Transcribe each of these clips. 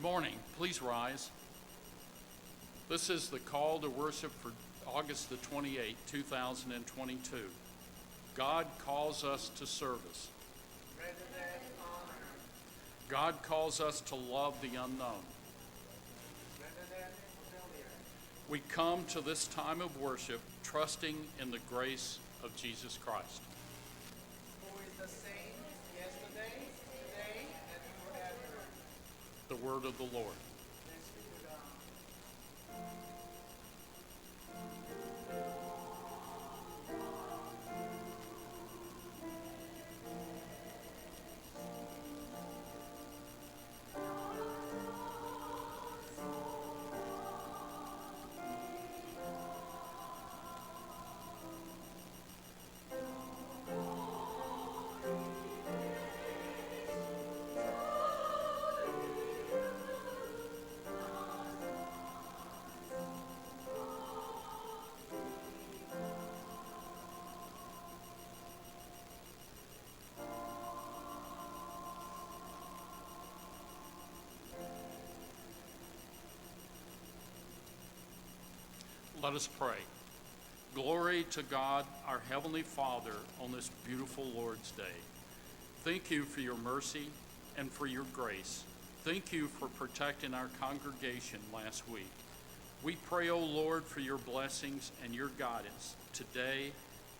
Good morning. Please rise. This is the call to worship for August the 28th, 2022. God calls us to service. God calls us to love the unknown. We come to this time of worship trusting in the grace of Jesus Christ. Who is the same yesterday, today, and forever. The word of the Lord. Thanks be to God. Let us pray. Glory to God, our Heavenly Father, on this beautiful Lord's Day. Thank you for your mercy and for your grace. Thank you for protecting our congregation last week. We pray, O Lord, for your blessings and your guidance today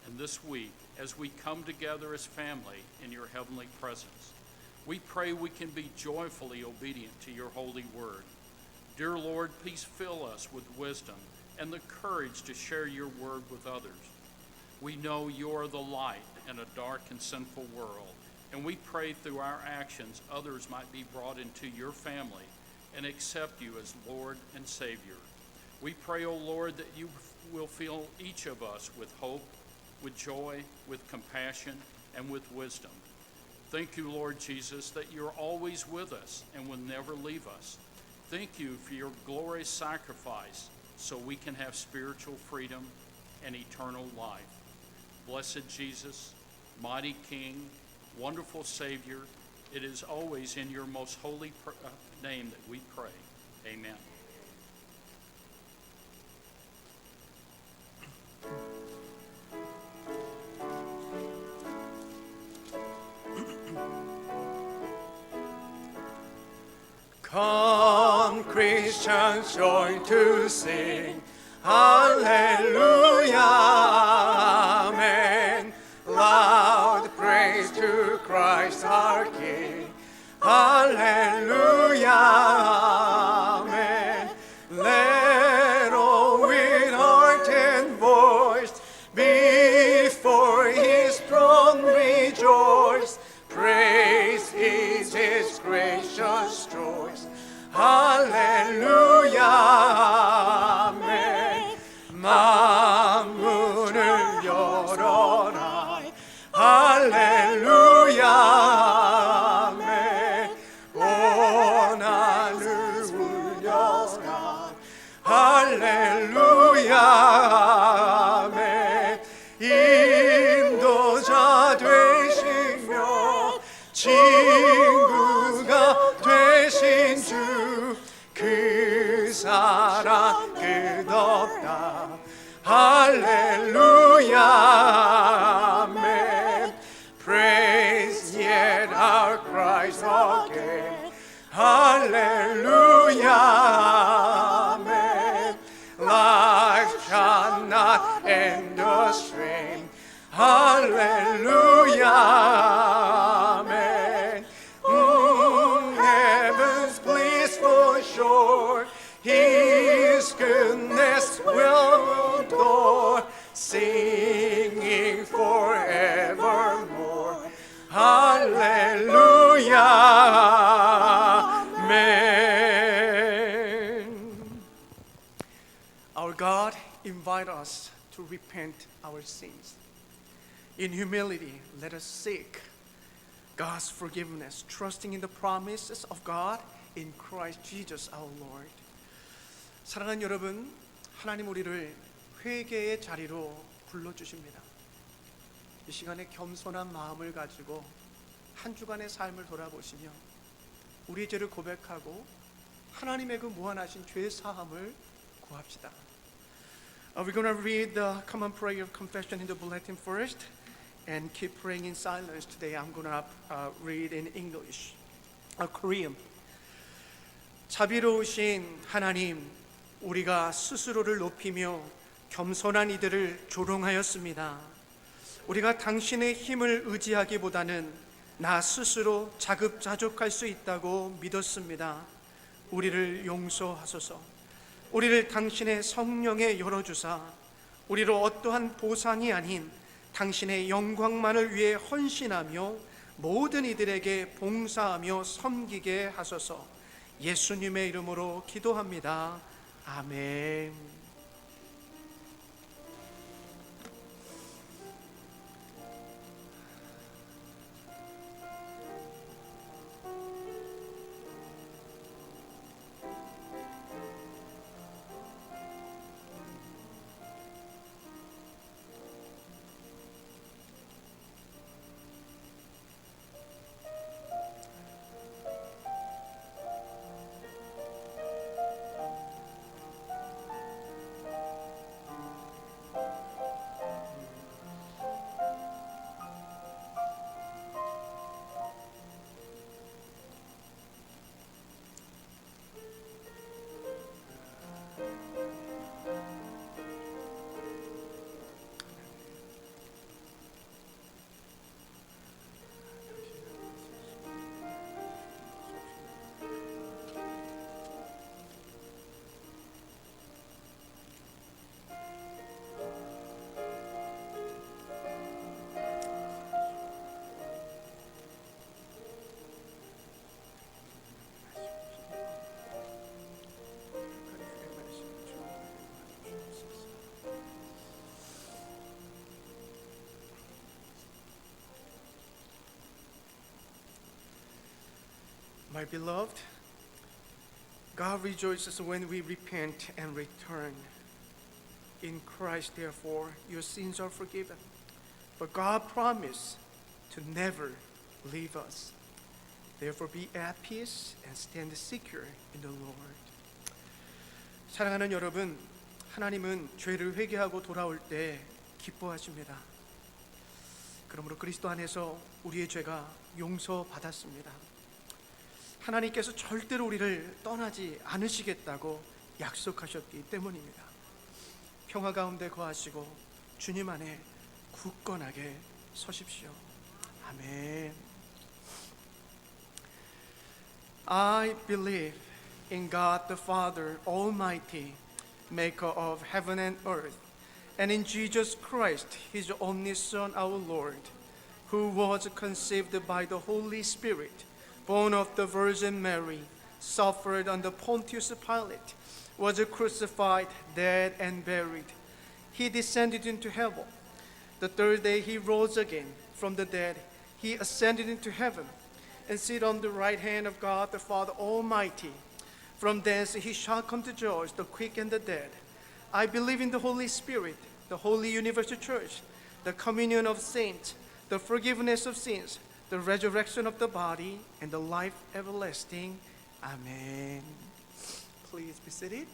and this week as we come together as family in your heavenly presence. We pray we can be joyfully obedient to your holy word. Dear Lord, please fill us with wisdom and the courage to share your word with others. We know you are the light in a dark and sinful world, and we pray through our actions others might be brought into your family and accept you as Lord and Savior. We pray, O Lord, that you will fill each of us with hope, with joy, with compassion, and with wisdom. Thank you, Lord Jesus, that you're always with us and will never leave us. Thank you for your glorious sacrifice so we can have spiritual freedom and eternal life. Blessed Jesus, mighty King, wonderful Savior, it is always in your most holy name that we pray. Amen. Come, Christians, join to sing. Hallelujah, amen. Loud praise to Christ our King. Hallelujah, amen. Let all with heart and voice before his throne rejoice. Praise is his gracious choice. Hallelujah, amen. 만문을 열어라. 할렐루야, 아멘. 온 하늘 울려라. 할렐루야, 아멘. 인도자 되시며 친구가 되신 주, 그 사랑 끝없다. 할렐루야, 아멘. Praise yet our Christ again. Hallelujah, amen. Life shall not end the strain. Hallelujah, amen. Heaven's blissful shore, his goodness will adore, singing forevermore. Hallelujah, amen. Our God invites us to repent our sins. In humility, let us seek God's forgiveness, trusting in the promises of God in Christ Jesus our Lord. 사랑하는 여러분, 하나님 우리를 회개의 자리로 불러주십니다. 이 시간에 겸손한 마음을 가지고 한 주간의 삶을 돌아보시며 우리의 죄를 고백하고 하나님의 그 무한하신 죄 사함을 구합시다. We're going to read the common prayer of confession in the bulletin first and keep praying in silence. Today I'm going to read in English, Korean. 자비로우신 하나님, 우리가 스스로를 높이며 겸손한 이들을 조롱하였습니다. 우리가 당신의 힘을 의지하기보다는 나 스스로 자급자족할 수 있다고 믿었습니다. 우리를 용서하소서. 우리를 당신의 성령에 열어주사 우리로 어떠한 보상이 아닌 당신의 영광만을 위해 헌신하며 모든 이들에게 봉사하며 섬기게 하소서. 예수님의 이름으로 기도합니다. 아멘. My beloved, God rejoices when we repent and return. In Christ, therefore, your sins are forgiven. But God promised to never leave us. Therefore, be at peace and stand secure in the Lord. 사랑하는 여러분, 하나님은 죄를 회개하고 돌아올 때 기뻐하십니다. 그러므로 그리스도 안에서 우리의 죄가 용서받았습니다. 하나님께서 절대로 우리를 떠나지 않으시겠다고 약속하셨기 때문입니다. 평화 가운데 거하시고 주님 안에 굳건하게 서십시오. 아멘. I believe in God the Father Almighty, maker of heaven and earth, and in Jesus Christ, His only Son, our Lord, who was conceived by the Holy Spirit, born of the Virgin Mary, suffered under Pontius Pilate, was crucified, dead, and buried. He descended into heaven. The third day He rose again from the dead. He ascended into heaven and sit on the right hand of God the Father Almighty. From thence He shall come to judge the quick and the dead. I believe in the Holy Spirit, the holy universal church, the communion of saints, the forgiveness of sins, the resurrection of the body, and the life everlasting. Amen. Please be seated.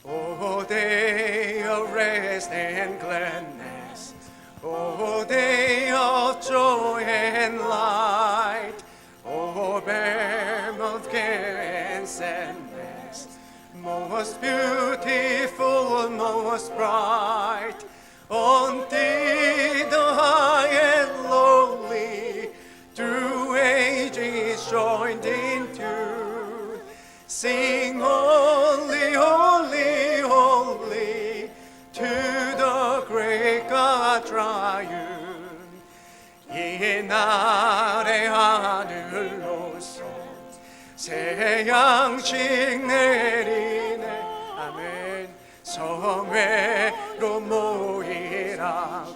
O day of rest and gladness, O day of joy and light, O beam of care and sadness, most beautiful, most bright, until the high and lowly, through ages joined in tune, sing holy, holy, holy, to the great God triune. 이날의 하늘로서 새 양식 내리네. 아멘. 성회로 모이라고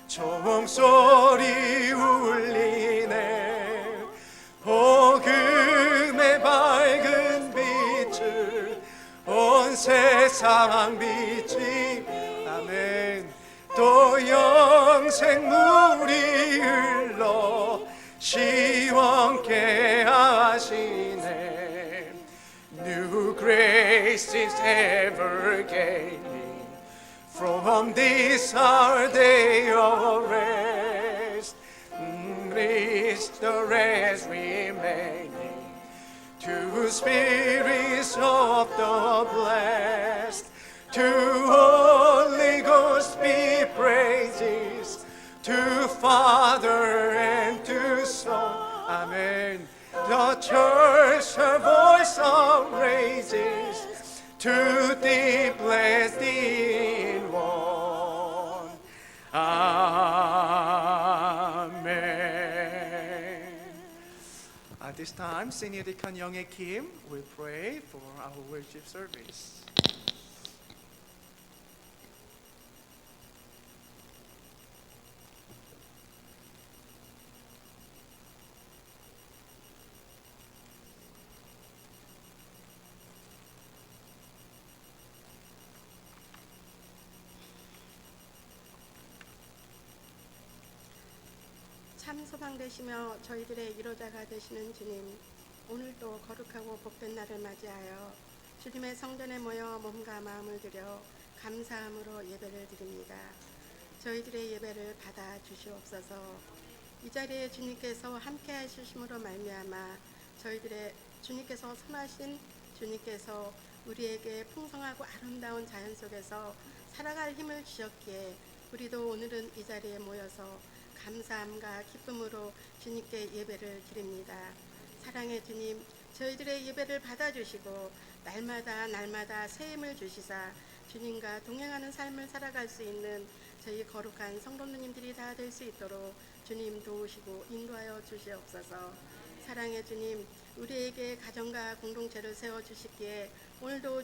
종소리 울리네. 복음의 밝은 빛을 온 세상 비치며 또 영생 물이 흘러 시원케 하시네. New grace is ever gaining from this our day of rest. Rest the rest remaining to spirits of the blessed. To Holy Ghost be praises, to Father and to Son. Amen. The church her voice raises, to thee bless thee in one. Amen. At this time, Senior Deacon Young Kim will pray for our worship service. 참 소망 되시며 저희들의 위로자가 되시는 주님, 오늘도 거룩하고 복된 날을 맞이하여 주님의 성전에 모여 몸과 마음을 들여 감사함으로 예배를 드립니다. 저희들의 예배를 받아 주시옵소서. 이 자리에 주님께서 함께 하시심으로 말미암아 저희들의 주님께서 선하신 주님께서 우리에게 풍성하고 아름다운 자연 속에서 살아갈 힘을 주셨기에 우리도 오늘은 이 자리에 모여서 감사함과 기쁨으로 주님께 예배를 드립니다. 사랑의 주님, 저희들의 예배를 받아주시고 날마다 새 힘을 주시사 주님과 동행하는 삶을 살아갈 수 있는 저희 거룩한 성도님들이 다 될 수 있도록 주님 도우시고 인도하여 주시옵소서. 사랑의 주님, 우리에게 가정과 공동체를 세워주시기에 오늘도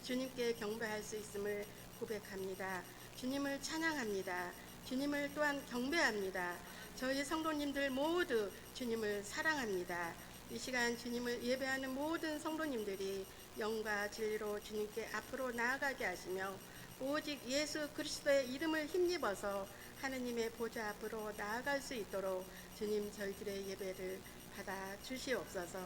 주님께 경배할 수 있음을 고백합니다. 주님을 찬양합니다. 주님을 또한 경배합니다. 저희 성도님들 모두 주님을 사랑합니다. 이 시간 주님을 예배하는 모든 성도님들이 영과 진리로 주님께 앞으로 나아가게 하시며 오직 예수 그리스도의 이름을 힘입어서 하느님의 보좌 앞으로 나아갈 수 있도록 주님 저희들의 예배를 받아 주시옵소서.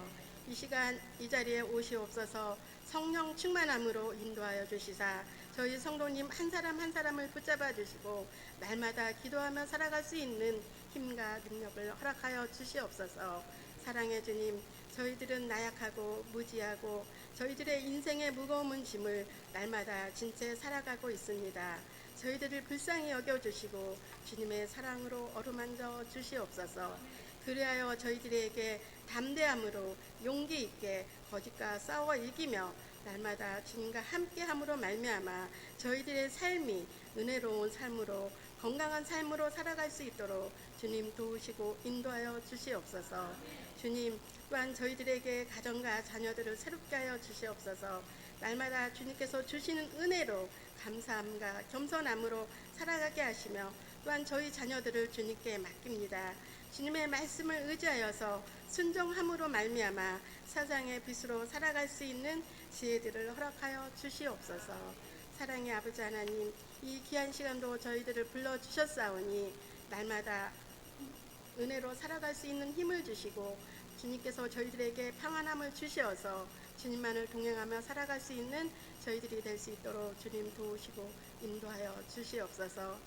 이 시간 이 자리에 오시옵소서. 성령 충만함으로 인도하여 주시사 저희 성도님 한 사람 한 사람을 붙잡아 주시고 날마다 기도하며 살아갈 수 있는 힘과 능력을 허락하여 주시옵소서. 사랑의 주님, 저희들은 나약하고 무지하고 저희들의 인생의 무거운 짐을 날마다 진채 살아가고 있습니다. 저희들을 불쌍히 여겨주시고 주님의 사랑으로 어루만져 주시옵소서. 그리하여 저희들에게 담대함으로 용기 있게 거짓과 싸워 이기며 날마다 주님과 함께함으로 말미암아 저희들의 삶이 은혜로운 삶으로 건강한 삶으로 살아갈 수 있도록 주님 도우시고 인도하여 주시옵소서. 주님 또한 저희들에게 가정과 자녀들을 새롭게 하여 주시옵소서. 날마다 주님께서 주시는 은혜로 감사함과 겸손함으로 살아가게 하시며 또한 저희 자녀들을 주님께 맡깁니다. 주님의 말씀을 의지하여서 순종함으로 말미암아 세상의 빛으로 살아갈 수 있는 지혜들을 허락하여 주시옵소서. 사랑의 아버지 하나님, 이 귀한 시간도 저희들을 불러주셨사오니 날마다 은혜로 살아갈 수 있는 힘을 주시고 주님께서 저희들에게 평안함을 주시어서 주님만을 동행하며 살아갈 수 있는 저희들이 될 수 있도록 주님 도우시고 인도하여 주시옵소서.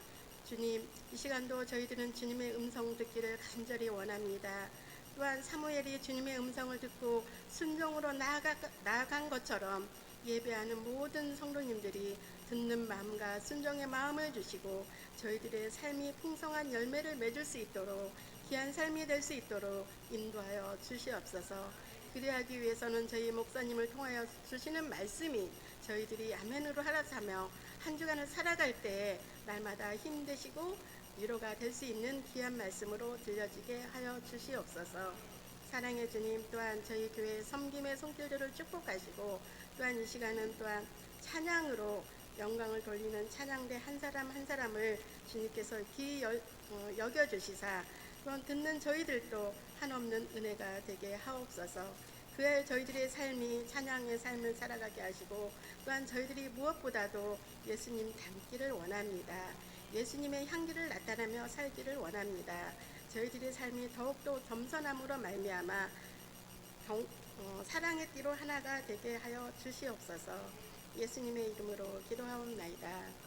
주님, 이 시간도 저희들은 주님의 음성 듣기를 간절히 원합니다. 또한 사무엘이 주님의 음성을 듣고 순종으로 나아간 것처럼 예배하는 모든 성도님들이 듣는 마음과 순종의 마음을 주시고 저희들의 삶이 풍성한 열매를 맺을 수 있도록 귀한 삶이 될 수 있도록 인도하여 주시옵소서. 그리하기 위해서는 저희 목사님을 통하여 주시는 말씀이 저희들이 아멘으로 하락하며 한 주간을 살아갈 때에 날마다 힘되시고 위로가 될 수 있는 귀한 말씀으로 들려지게 하여 주시옵소서. 사랑의 주님, 또한 저희 교회 섬김의 손길들을 축복하시고 또한 이 시간은 또한 찬양으로 영광을 돌리는 찬양대 한 사람 한 사람을 주님께서 귀히 여겨주시사 또한 듣는 저희들도 한없는 은혜가 되게 하옵소서. 그의 저희들의 삶이 찬양의 삶을 살아가게 하시고 또한 저희들이 무엇보다도 예수님 닮기를 원합니다. 예수님의 향기를 나타내며 살기를 원합니다. 저희들의 삶이 더욱더 겸손함으로 말미암아 사랑의 띠로 하나가 되게 하여 주시옵소서. 예수님의 이름으로 기도하옵나이다.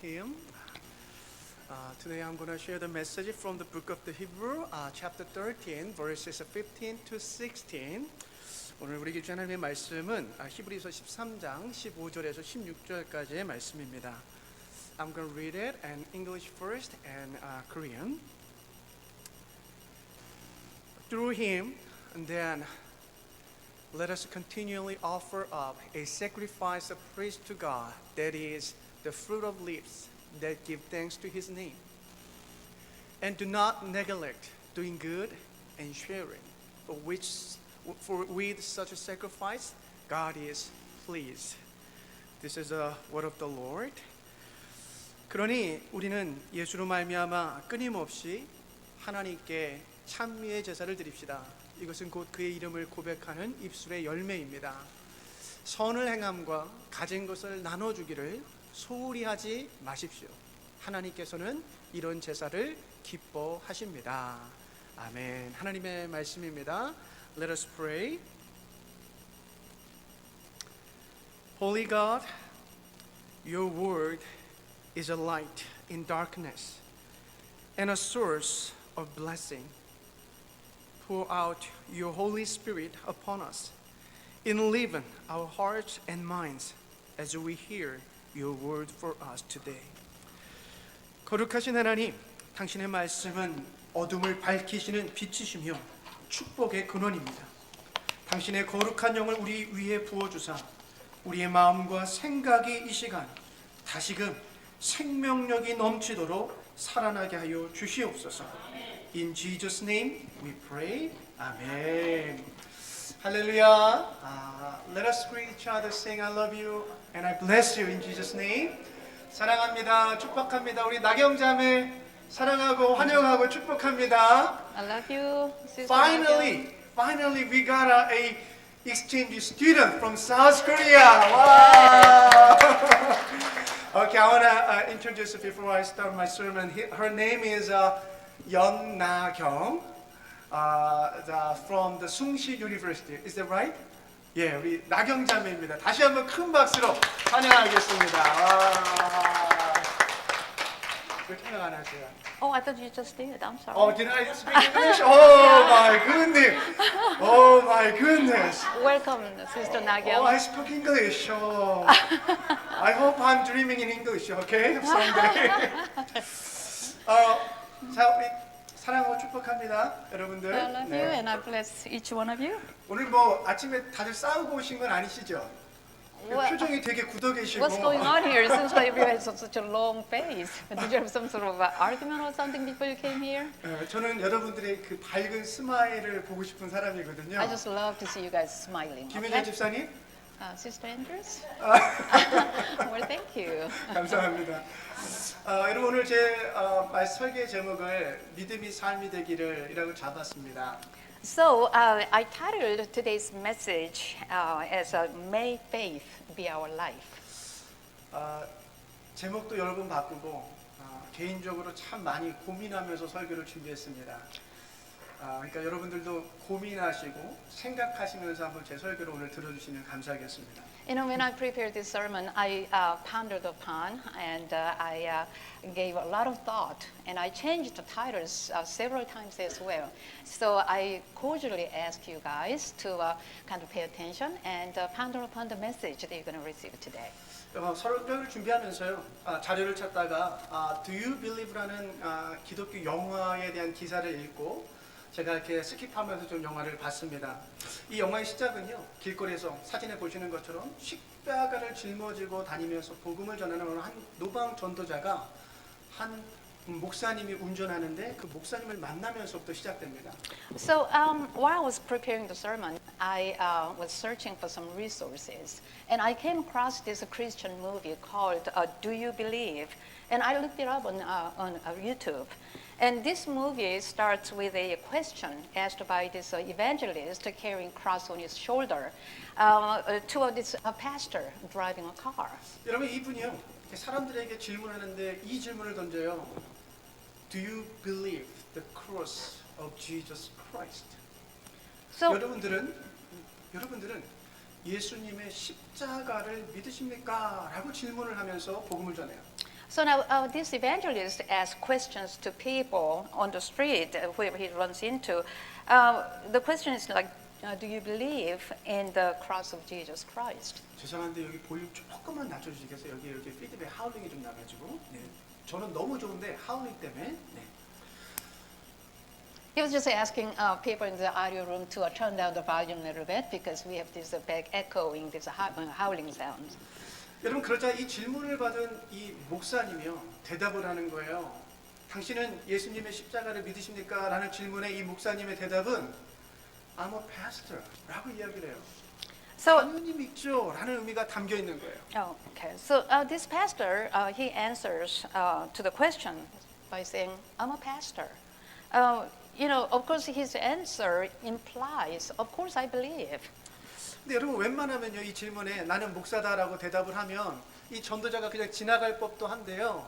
him. Today I'm going to share the message from the book of the Hebrew, chapter 13, verses 15 to 16. 오늘 우리 교주 하나님의 말씀은 히브리서 13장 15절에서 16절까지의 말씀입니다. I'm going to read it in English first and Korean. Through him, and then let us continually offer up a sacrifice of praise to God, that is, the fruit of lips that give thanks to his name. And do not neglect doing good and sharing, for with such a sacrifice, God is pleased. This is the word of the Lord. 그러니 우리는 예수로 말미암아 끊임없이 하나님께 찬미의 제사를 드립시다. 이것은 곧 그의 이름을 고백하는 입술의 열매입니다. 선을 행함과 가진 것을 나눠주기를 소홀히 하지 마십시오. 하나님께서는 이런 제사를 기뻐하십니다. 아멘. 하나님의 말씀입니다. Let us pray. Holy God, your word is a light in darkness and a source of blessing. Pour out your Holy Spirit upon us, enliven our hearts and minds as we hear your word for us today. 거룩하신 하나님, 당신의 말씀은 어둠을 밝히시는 빛이시며 축복의 근원입니다. 당신의 거룩한 영을 우리 위에 부어주사 우리의 마음과 생각이 이 시간 다시금 생명력이 넘치도록 살아나게 하여 주시옵소서. In Jesus' name we pray. Amen. Hallelujah. Let us greet each other, saying I love you and I bless you in Jesus' name. 사랑합니다. 축복합니다. 우리 나경자매 사랑하고 환영하고 축복합니다. I love you, Sister Finally, we got a exchange student from South Korea. Wow. Okay, I want to introduce before I start my sermon. Her name is Yeon Na-kyung from the Sungsi University. Is that right? 예, 우리 나경 자매입니다. 다시 한번 큰 박수로 환영하겠습니다. 왜 통역 안 하세요? Oh, I thought you just did. I'm sorry. Oh, did I speak English? Oh my goodness! Oh my goodness! Welcome, Sister Oh, Nagyo. I speak English. Oh. I hope I'm dreaming in English. Okay, someday. 자, 우리 사랑하고 축복합니다, 여러분들. I love you 네. and I bless each one of you. 오늘 뭐 아침에 다들 싸우고 오신 건 아니시죠? What- 표정이 되게 굳어 계시고. What's going on here? Since everybody has such a long face. Did you have some sort of argument or something before you came here? 저는 여러분들의 그 밝은 스마일을 보고 싶은 사람이거든요. I just love to see you guys smiling. 김혜재 Okay? 집사님, Sister Andrews? Well, thank you. 감사합니다. 여러분 오늘 제 설계 제목을 믿음이 삶이 되기를이라고 잡았습니다. So I titled today's message as "May Faith Be Our Life." 제목도 여러 번 바꾸고 개인적으로 참 많이 고민하면서 설교를 준비했습니다. 그러니까 여러분들도 고민하시고 생각하시면서 한번 제 설교를 오늘 들어주시면 감사하겠습니다. You know, when I prepared this sermon, I pondered upon and I gave a lot of thought, and I changed the titles several times as well. So I cordially ask you guys to kind of pay attention and ponder upon the message that you're going to receive today. 설교를 준비하면서요 자료를 찾다가 Do You Believe라는 기독교 영화에 대한 기사를 읽고 제가 이렇게 스킵하면서 좀 영화를 봤습니다. 이 영화의 시작은요 길거리에서 사진에 보시는 것처럼 십자가를 짊어지고 다니면서 복음을 전하는 한 노방 전도자가 한 목사님이 운전하는데 그 목사님을 만나면서부터 시작됩니다. So while I was preparing the sermon, I was searching for some resources, and I came across this Christian movie called "Do You Believe?" And I looked it up on YouTube. And this movie starts with a question asked by this evangelist carrying cross on his shoulder to this pastor driving a car. 여러분 이분이요 사람들에게 질문하는데 이 질문을 던져요. Do you believe the cross of Jesus Christ? So 여러분들은 예수님의 십자가를 믿으십니까? 라고 질문을 하면서 복음을 전해요. So now this evangelist asks questions to people on the street, whoever he runs into. The question is like, do you believe in the cross of Jesus Christ? 죄송한데 여기 볼륨 조금만 낮춰주시겠어요? 여기 피드백 하울링이 좀 나가지고. 네. 저는 너무 좋은데 하울링 때문에. 네. He was just asking people in the audio room to turn down the volume a little bit because we have this back echoing, this howling sound. 여러분 그러자 이 질문을 받은 이 목사님이요 대답을 하는 거예요. 당신은 예수님의 십자가를 믿으십니까? 라는 질문에 이 목사님의 대답은 I'm a pastor 라고 이야기를 해요. So, 당연히 믿죠 라는 의미가 담겨 있는 거예요. oh, okay. So this pastor, he answers to the question by saying, I'm a pastor. You know, of course, his answer implies, of course, I believe. 근데 여러분 웬만하면요 이 질문에 나는 목사다라고 대답을 하면 이 전도자가 그냥 지나갈 법도 한데요.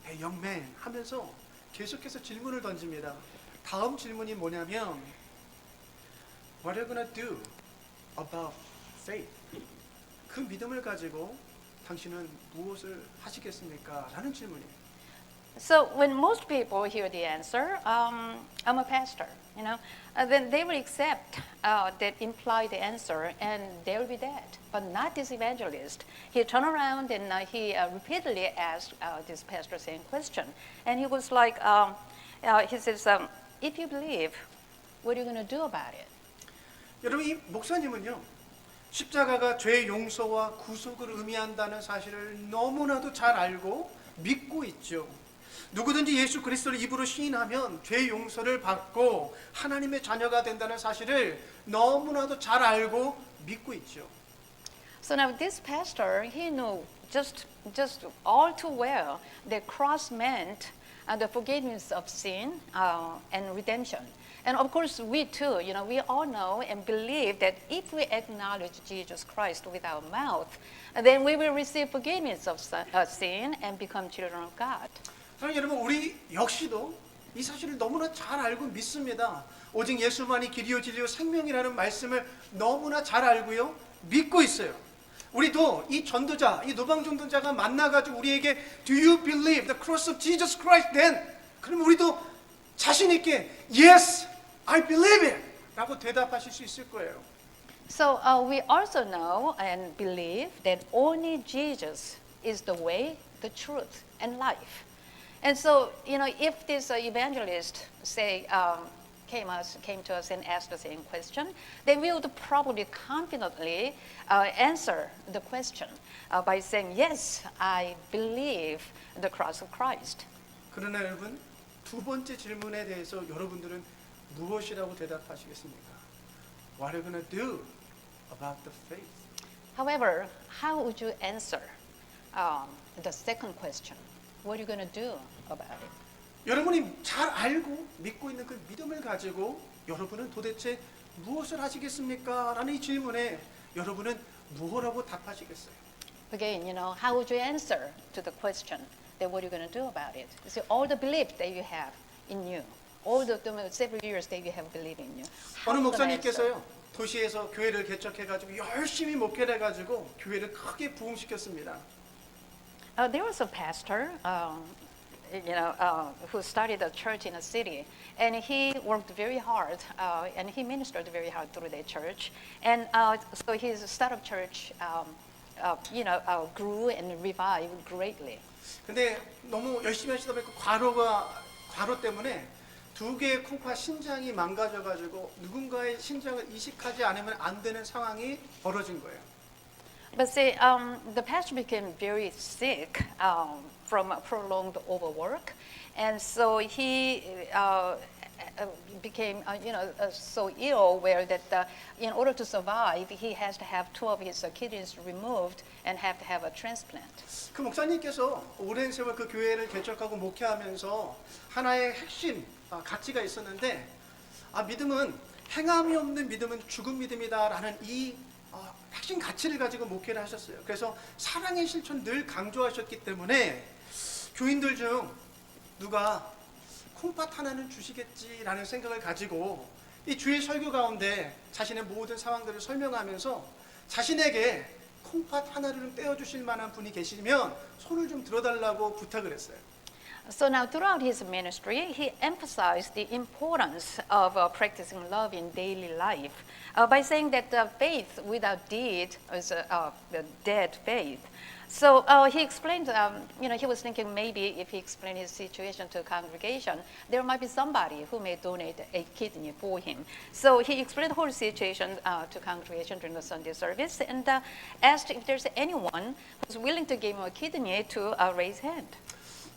Hey, young man 하면서 계속해서 질문을 던집니다. 다음 질문이 뭐냐면 What are you gonna do about faith? 그 믿음을 가지고 당신은 무엇을 하시겠습니까? 라는 질문이에요. So when most people hear the answer, I'm a pastor, you know, then they will accept that implied answer and they will be dead. But not this evangelist. He turned around and he repeatedly asked this pastor same question. And he was like, he says, if you believe, what are you going to do about it? 여러분 이 목사님은요. 십자가가 죄 용서와 구속을 의미한다는 사실을 너무나도 잘 알고 믿고 있죠. 누구든지 예수 그리스도를 입으로 시인하면 죄 용서를 받고 하나님의 자녀가 된다는 사실을 너무나도 잘 알고 믿고 있죠. So now this pastor, he knew just all too well that cross meant the forgiveness of sin and redemption. And of course, we too, you know, we all know and believe that if we acknowledge Jesus Christ with our mouth, then we will receive forgiveness of sin and become children of God. 사랑하는 여러분, 우리 역시도 이 사실을 너무나 잘 알고 믿습니다. 오직 예수만이 길이요 진리요 생명이라는 말씀을 너무나 잘 알고요 믿고 있어요. 우리도 이 전도자, 이 노방 전도자가 만나가지고 우리에게 Do you believe the cross of Jesus Christ then? 그럼 우리도 자신 있게 Yes, I believe it 라고 대답하실 수 있을 거예요. So we also know and believe that only Jesus is the way, the truth, and life. And so, you know, if this evangelist, say, came to us and asked the same question, then we would probably confidently answer the question by saying, yes, I believe the cross of Christ. 그러나 여러분, 두 번째 질문에 대해서 여러분들은 무엇이라고 대답하시겠습니까? What are you going to do about the faith? However, how would you answer the second question? What are you going to do about it? 여러분이 잘 알고 믿고 있는 그 믿음을 가지고 여러분은 도대체 무엇을 하시겠습니까? 라는 이 질문에 여러분은 무엇이라고 답하시겠어요? Again, you know, how would you answer to the question that what are you going to do about it? So all the belief that you have in you, all the several years that you have believed in you. how 어느 are you gonna answer? 목사님께서요 도시에서 교회를 개척해가지고 열심히 목회를 해가지고 교회를 크게 부흥시켰습니다. There was a pastor, who started a church in a city, and he worked very hard, and he ministered very hard through that church, and so his startup church, grew and revived greatly. 근데 너무 열심히 하시다 보니까 과로 때문에 두 개의 콩팥 신장이 망가져가지고 누군가의 신장을 이식하지 않으면 안 되는 상황이 벌어진 거예요. But see, the pastor became very sick from prolonged overwork, and so he became, so ill where that in order to survive, he has to have 2 of his kidneys removed and have to have a transplant. 그 목사님께서 오랜 세월 그 교회를 개척하고 목회하면서 하나의 핵심 가치가 있었는데 믿음은 행함이 없는 믿음은 죽은 믿음이다라는 이 핵심 가치를 가지고 목회를 하셨어요. 그래서 사랑의 실천 늘 강조하셨기 때문에 교인들 중 누가 콩팥 하나는 주시겠지라는 생각을 가지고 이 주의 설교 가운데 자신의 모든 상황들을 설명하면서 자신에게 콩팥 하나를 좀 떼어주실 만한 분이 계시면 손을 좀 들어달라고 부탁을 했어요. So now, throughout his ministry, he emphasized the importance of practicing love in daily life by saying that faith without deed is a dead faith. So he explained, he was thinking maybe if he explained his situation to a congregation, there might be somebody who may donate a kidney for him. So he explained the whole situation to congregation during the Sunday service and asked if there's anyone who's willing to give him a kidney to raise hand.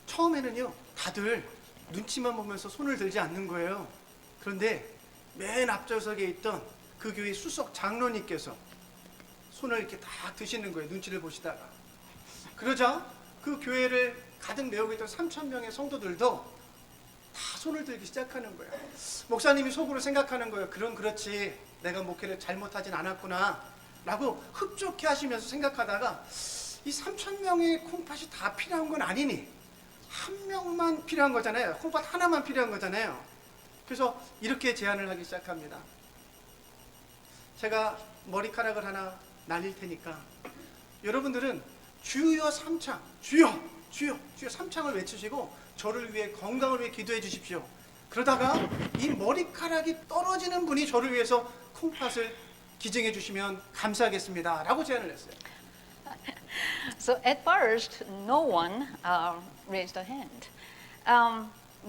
처음에는요, 다들 눈치만 보면서 손을 들지 않는 거예요. 그런데 맨 앞좌석에 있던 그 교회 수석 장로님께서 손을 이렇게 다 드시는 거예요. 눈치를 보시다가. 그러자 그 교회를 가득 메우고 있던 3,000명의 성도들도 다 손을 들기 시작하는 거예요. 목사님이 속으로 생각하는 거예요. 그렇지. 내가 목회를 잘못하진 않았구나. 라고 흡족해 하시면서 생각하다가 이 3,000명의 콩팥이 다 필요한 건 아니니 한 명만 필요한 거잖아요. 콩팥 하나만 필요한 거잖아요. 그래서 이렇게 제안을 하기 시작합니다. 제가 머리카락을 하나 날릴 테니까 여러분들은 주여 삼창, 주여 삼창을 외치시고 저를 위해 건강을 위해 기도해 주십시오. 그러다가 이 머리카락이 떨어지는 분이 저를 위해서 콩팥을 기증해 주시면 감사하겠습니다. 라고 제안을 했어요. So at first, no one raised a hand.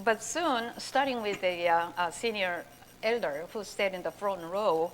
But soon, starting with the senior elder who sat in the front row,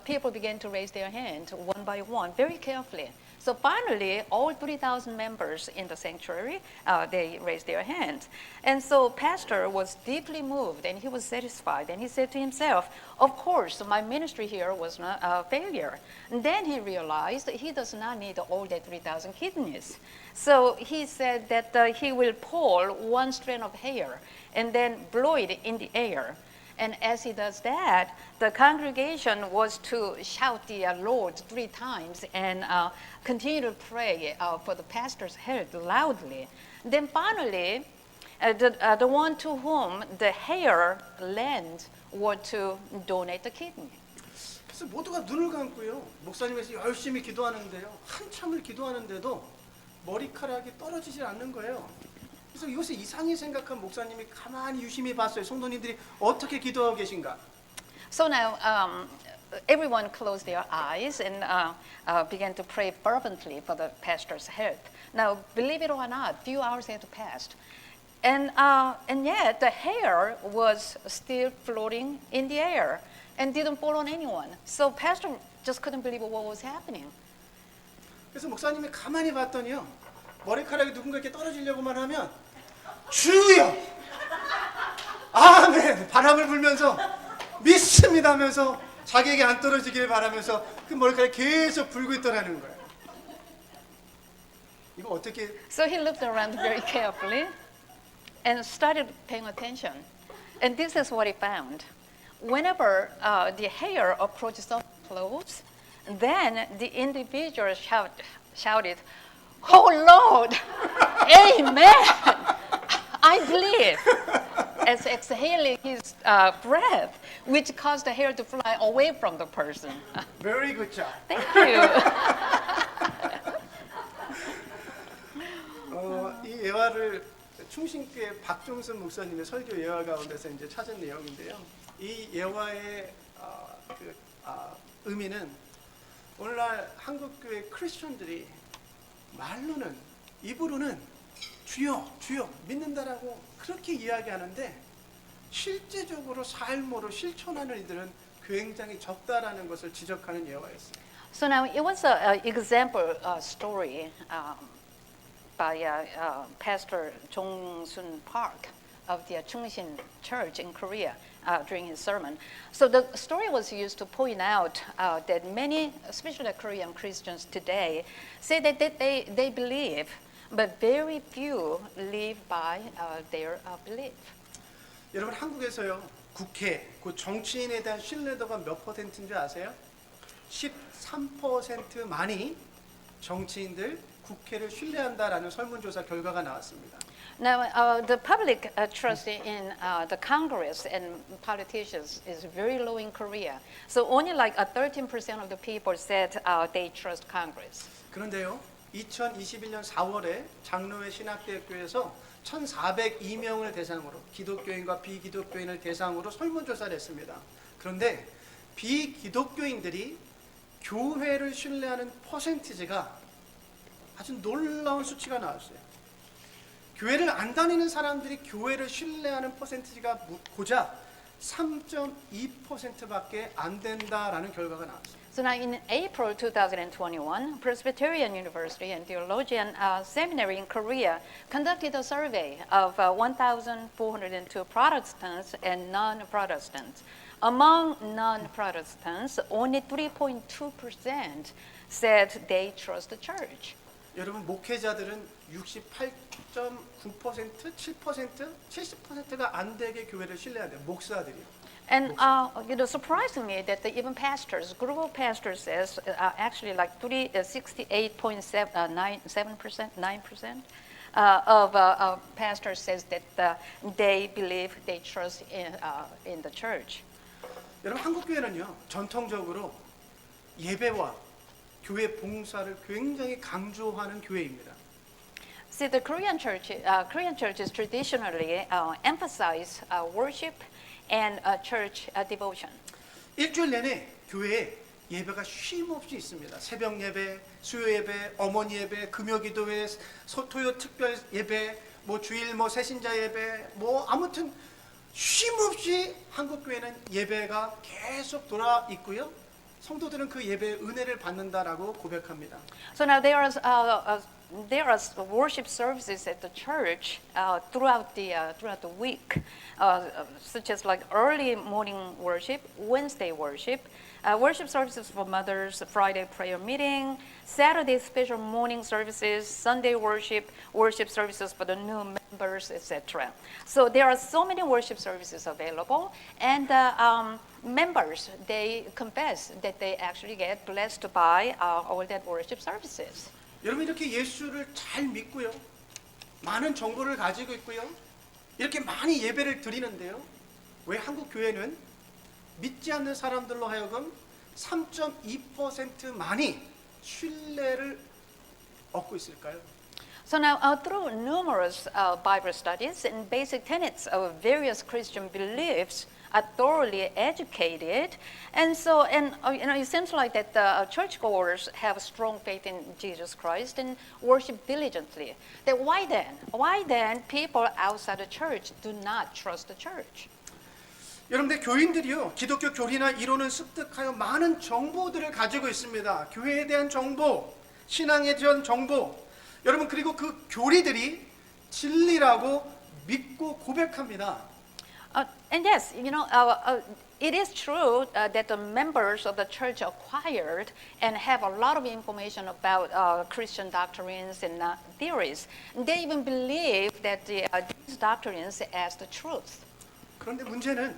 people began to raise their hand one by one, very carefully. So finally, all 3,000 members in the sanctuary, they raised their hands. And so pastor was deeply moved and he was satisfied. And he said to himself, of course, my ministry here was not a failure. And then he realized that he does not need all that 3,000 kidneys. So he said that he will pull one strand of hair and then blow it in the air. And as he does that, the congregation was to shout the Lord 3 times and continue to pray for the pastor's health loudly. Then finally, the one to whom the hair land were to donate the kidney. 그래서 모두가 눈을 감고요. 목사님께서 열심히 기도하는데요. 한참을 기도하는데도 머리카락이 떨어지질 않는 거예요. 그래서 이것을 이상히 생각한 목사님이 가만히 유심히 봤어요. 성도님들이 어떻게 기도하고 계신가. So now everyone closed their eyes and began to pray fervently for the pastor's health. Now, believe it or not, few hours had passed. And yet the hair was still floating in the air and didn't fall on anyone. So pastor just couldn't believe what was happening. 그래서 목사님이 가만히 봤더니요. 머리카락이 누군가 이렇게 떨어지려고만 하면 주여! 아멘! 바람을 불면서 믿습니다 하면서 자기에게 안 떨어지길 바라면서 그 머리카락이 계속 불고 있더라는 거예요. 이거 어떻게 So he looked around very carefully and started paying attention. And this is what he found. Whenever the hair approached some clothes, then the individual shouted, "Oh Lord, amen, I believe," as exhaling his breath, which caused the hair to fly away from the person. Very good job. Thank you. 이 예화를 충신교회 박종순 목사님의 설교 예화 가운데서 이제 찾은 내용인데요. 이 예화의 의미는 오늘날 한국교회 크리스천들이 말로는 입으로는 주여 주여 믿는다라고 그렇게 이야기하는데 실제적으로 삶으로 실천하는 이들은 굉장히 적다라는 것을 지적하는 예화였어요. So now it was an example story by Pastor Jong-sun Park of the Chungshin Church in Korea during his sermon. So the story was used to point out that many, especially Korean Christians today, say that they believe, but very few live by their belief. 여러분 한국에서요 국회, 그 정치인에 대한 신뢰도가 몇 퍼센트인 줄 아세요? 13%만이 정치인들, 국회를 신뢰한다라는 설문조사 결과가 나왔습니다. Now, the public trust in the Congress and politicians is very low in Korea. So only like 13% of the people said they trust Congress. 그런데요, 2021년 4월에 장로회 신학대학교에서 1,402명을 대상으로 기독교인과 비기독교인을 대상으로 설문조사를 했습니다. 그런데 비기독교인들이 교회를 신뢰하는 퍼센티지가 아주 놀라운 수치가 나왔어요. 교회를 안 다니는 사람들이 교회를 신뢰하는 퍼센티지가 고작 3.2%밖에 안 된다라는 결과가 나왔어요. So now in April 2021, Presbyterian University and Theologian Seminary in Korea conducted a survey of 1,402 Protestants and non-Protestants. Among non-Protestants, only 3.2% said they trust the church. 여러분, 목회자들은 68.9%, 7%, 70%가 안 되게 교회를 신뢰한대요. 목사들이요. And surprisingly, that even pastors, group of pastors says actually like 9% of pastors says that they believe they trust in the church. 여러분, 한국 교회는요, 전통적으로 예배와 교회 봉사를 굉장히 강조하는 교회입니다. See, the Korean churches traditionally emphasize worship and church devotion. 일주일 내내 교회에 예배가 쉼 없이 있습니다. 새벽 예배, 수요 예배, 어머니 예배, 금요 기도회, 토요 특별 예배, 주일 새신자 예배, 아무튼 쉼 없이 한국 교회는 예배가 계속 돌아 있고요. 성도들은 그 예배의 은혜를 받는다라고 고백합니다. So now there are worship services at the church throughout the week, such as like early morning worship, Wednesday worship, worship services for mothers, Friday prayer meeting, Saturday special morning services, Sunday worship, worship services for the new members, etc. So there are so many worship services available, and members, they confess that they actually get blessed by all that worship services. 여러분, 이렇게 예수를 잘 믿고요, 많은 정보를 가지고 있고요, 이렇게 많이 예배를 드리는데요, 왜 한국 교회는 믿지 않는 사람들로 하여금 3.2% 많이 신뢰를 얻고 있을까요? So now, through numerous Bible studies and basic tenets of various Christian beliefs, are thoroughly educated, and so it seems like that the churchgoers have strong faith in Jesus Christ and worship diligently. Then why then people outside the church do not trust the church? 여러분들, 교인들이요, 기독교 교리나 이론을 습득하여 많은 정보들을 가지고 있습니다. 교회에 대한 정보, 신앙에 대한 정보. 여러분, 그리고 그 교리들이 진리라고 믿고 고백합니다. And yes, it is true that the members of the church acquired and have a lot of information about Christian doctrines and theories. They even believe that these doctrines as the truth. 그런데 문제는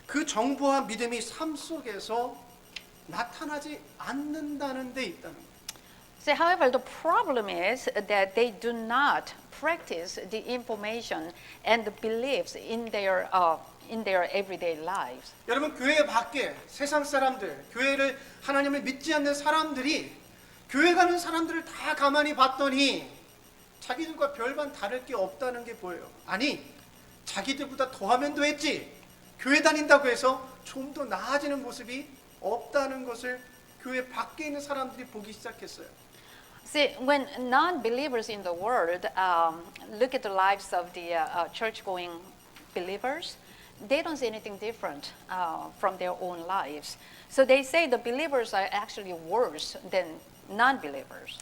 그 정보와 믿음이 삶 속에서 나타나지 않는다는 데 있다는 거예요. So, however, the problem is that they do not practice the information and the beliefs in their everyday lives. 여러분, 교회 밖에 세상 사람들, 교회를 하나님을 믿지 않는 사람들이 교회 가는 사람들을 다 가만히 봤더니 자기들과 별반 다를 게 없다는 게 보여요. 아니, 자기들보다 더하면 됐지. 교회 다닌다고 해서 좀 더 나아지는 모습이 없다는 것을 교회 밖에 있는 사람들이 보기 시작했어요. See, when non-believers in the world look at the lives of the church-going believers, they don't see anything different from their own lives. So they say the believers are actually worse than non-believers.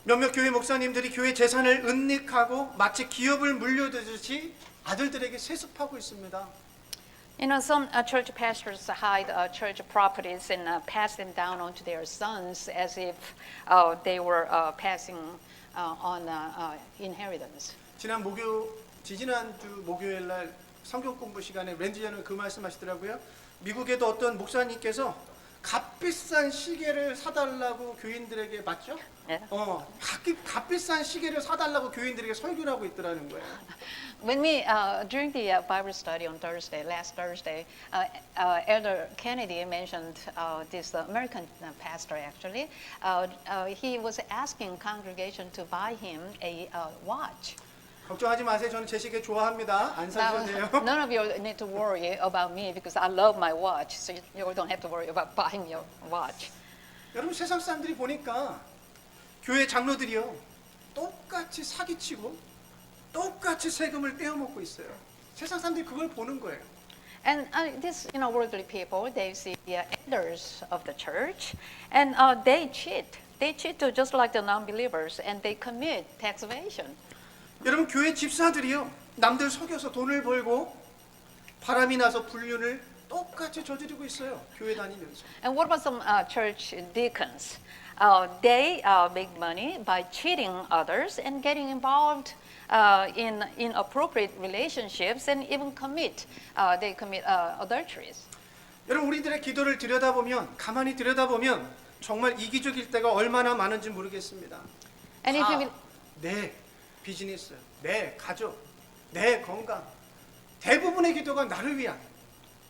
몇몇 교회 목사님들이 교회 재산을 은닉하고 마치 기업을 물려주듯이 아들들에게 세습하고 있습니다. Some church pastors hide church properties and pass them down onto their sons as if they were passing on inheritance. 지지난주 목요일 날 성경 공부 시간에 렌지연은 그 말씀하시더라고요. 미국에도 어떤 목사님께서 값비싼 시계를 사달라고 교인들에게 맞죠? 값비싼 시계를 사달라고 교인들에게 설교를 하고 있더라는 거예요. When we during the Bible study on Thursday, last Thursday, Elder Kennedy mentioned this American pastor. Actually, he was asking congregation to buy him a watch. 걱정하지 마세요. 저는 제 시계 좋아합니다. 안 사셔도 돼요. Now, none of you need to worry about me because I love my watch, so you don't have to worry about buying your watch. 여러분 세상 사람들이 보니까 교회 장로들이요 똑같이 사기치고 똑같이 세금을 떼어먹고 있어요. 세상 사람들이 그걸 보는 거예요. And this, worldly people, they see the elders of the church, and they cheat. They cheat too, just like the non-believers, and they commit tax evasion. 여러분 교회 집사들이요 남들 속여서 돈을 벌고 바람이 나서 불륜을 똑같이 저지르고 있어요. 교회 다니면서. And what about some church deacons? They make money by cheating others and getting involved in inappropriate relationships and even they commit adulteries. 여러분 우리들의 기도를 들여다보면 가만히 들여다보면 정말 이기적일 때가 얼마나 많은지 모르겠습니다. And if you will, 내 비즈니스, 내 가족, 내 건강 대부분의 기도가 나를 위한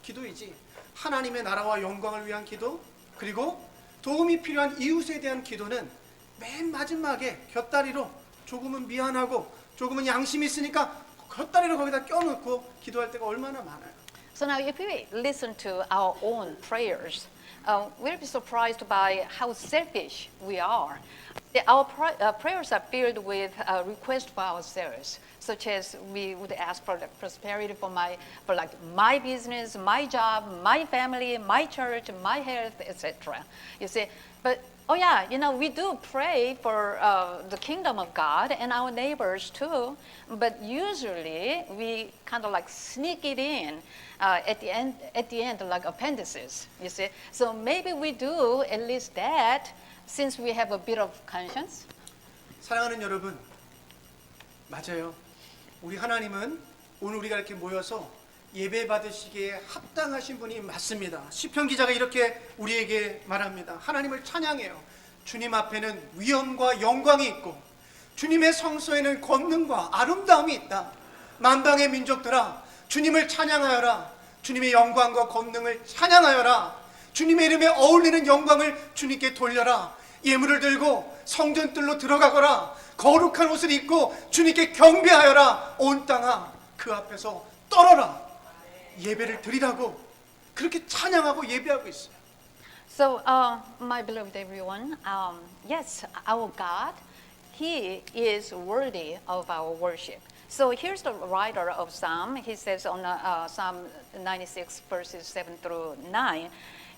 기도이지 하나님의 나라와 영광을 위한 기도 그리고 도움이 필요한 이웃에 대한 기도는 맨 마지막에 곁다리로 조금은 미안하고 조금은 양심이 있으니까 곁다리로 거기다 껴놓고 기도할 때가 얼마나 많아요. So now if we listen to our own prayers, we'll be surprised by how selfish we are. Our prayers are filled with requests for ourselves, such as we would ask for prosperity for my business, my job, my family, my church, my health, etc. You see, but we do pray for the kingdom of God and our neighbors too, but usually we kind of like sneak it in at the end like appendices, you see. So maybe we do at least that since we have a bit of conscience. 사랑하는 여러분, 맞아요. 우리 하나님은 오늘 우리가 이렇게 모여서 예배 받으시기에 합당하신 분이 맞습니다. 시편 기자가 이렇게 우리에게 말합니다. 하나님을 찬양해요. 주님 앞에는 위엄과 영광이 있고 주님의 성소에는 권능과 아름다움이 있다. 만방의 민족들아 주님을 찬양하여라. 주님의 영광과 권능을 찬양하여라. 주님의 이름에 어울리는 영광을 주님께 돌려라. 예물을 들고 성전뜰로 들어가거라. 거룩한 옷을 입고 주님께 경배하여라. 온 땅아 그 앞에서 떨어라. 예배를 드리라고 그렇게 찬양하고 예배하고 있어요. So, my beloved everyone, yes, our God, He is worthy of our worship. So here's the writer of Psalm. He says on Psalm 96, verses 7 through 9,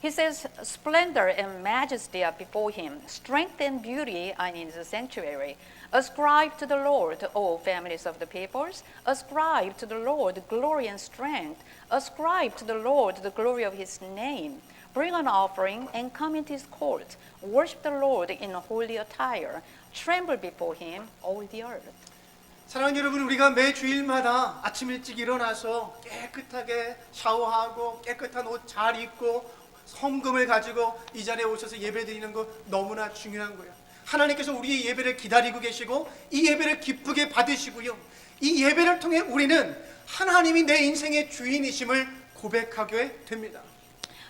he says, "Splendor and majesty are before Him. Strength and beauty are in the sanctuary. Ascribe to the Lord, O families of the peoples. Ascribe to the Lord glory and strength. Ascribe to the Lord the glory of His name. Bring an offering and come into His court. Worship the Lord in holy attire. Tremble before Him, all the earth." 사랑하는 여러분, 우리가 매 주일마다 아침 일찍 일어나서 깨끗하게 샤워하고 깨끗한 옷 잘 입고 헌금을 가지고 이 자리에 오셔서 예배드리는 거 너무나 중요한 거예요. 하나님께서 우리의 예배를 기다리고 계시고 이 예배를 기쁘게 받으시고요. 이 예배를 통해 우리는 하나님이 내 인생의 주인이심을 고백하게 됩니다.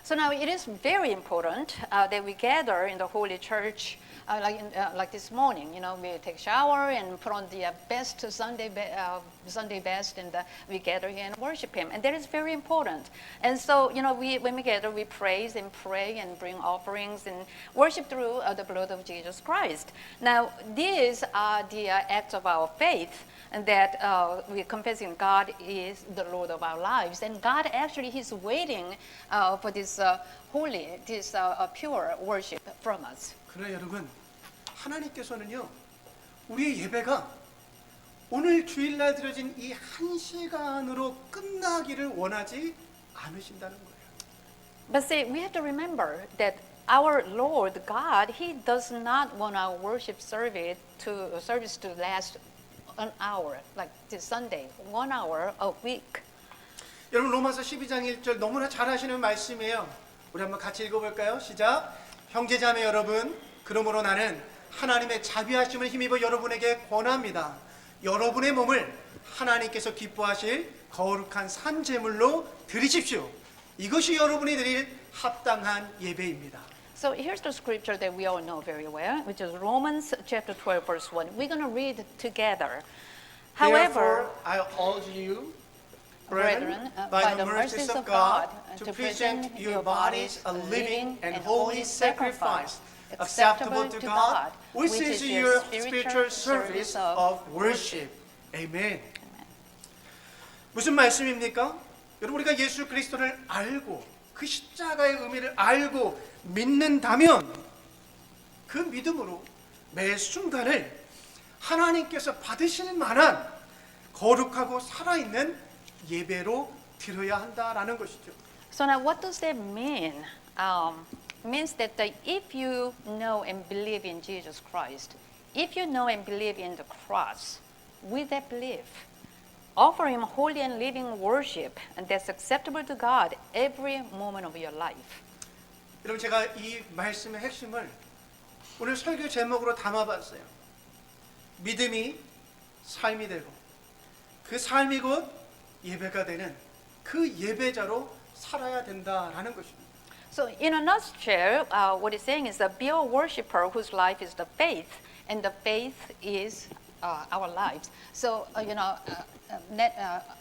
So now it is very important that we gather in the Holy Church like this morning. We take shower and put on the best Sunday best, and we gather here and worship Him. And that is very important. And so, when we gather, we praise and pray and bring offerings and worship through the blood of Jesus Christ. Now, these are the acts of our faith, and that we're confessing God is the Lord of our lives. And God actually He's waiting for this holy, this pure worship from us. 그러나 여러분, 하나님께서는요, 우리의 예배가 오늘 주일날 드려진 이 한 시간으로 끝나기를 원하지 않으신다는 거예요. But see, we have to remember that our Lord God, He does not want our worship service to last an hour, like this Sunday, 1 hour a week. 여러분 로마서 12장 1절 너무나 잘 하시는 말씀이에요. 우리 한번 같이 읽어볼까요? 시작. 형제자매 여러분, 그러므로 나는 하나님의 자비하심을 힘입어 여러분에게 권합니다. 여러분의 몸을 하나님께서 기뻐하실 거룩한 산 제물로 드리십시오. 이것이 여러분이 드릴 합당한 예배입니다. So here's the scripture that we all know very well, which is Romans chapter 12, verse 1. We're going to read together. Therefore, However, I urge you, brethren, by the mercies of God, to present your bodies a living and holy sacrifice, acceptable to God, which is your spiritual service of worship. Amen. 무슨 말씀입니까? 여러분, 우리가 예수 그리스도를 알고 그 십자가의 의미를 알고 믿는다면 그 믿음으로 매 순간을 하나님께서 받으실 만한 거룩하고 살아있는 예배로 드려야 한다라는 것이죠. so now what does that mean? Means that if you know and believe in Jesus Christ, if you know and believe in the cross, with that belief, offer Him holy and living worship, and that's acceptable to God every moment of your life. 여러분, 제가 이 말씀의 핵심을 오늘 설교 제목으로 담아봤어요. 믿음이 삶이 되고 그 삶이 곧 예배가 되는 그 예배자로 살아야 된다라는 것입니다. So in a nutshell, what it's saying is that be a worshiper whose life is the faith, and the faith is our lives. So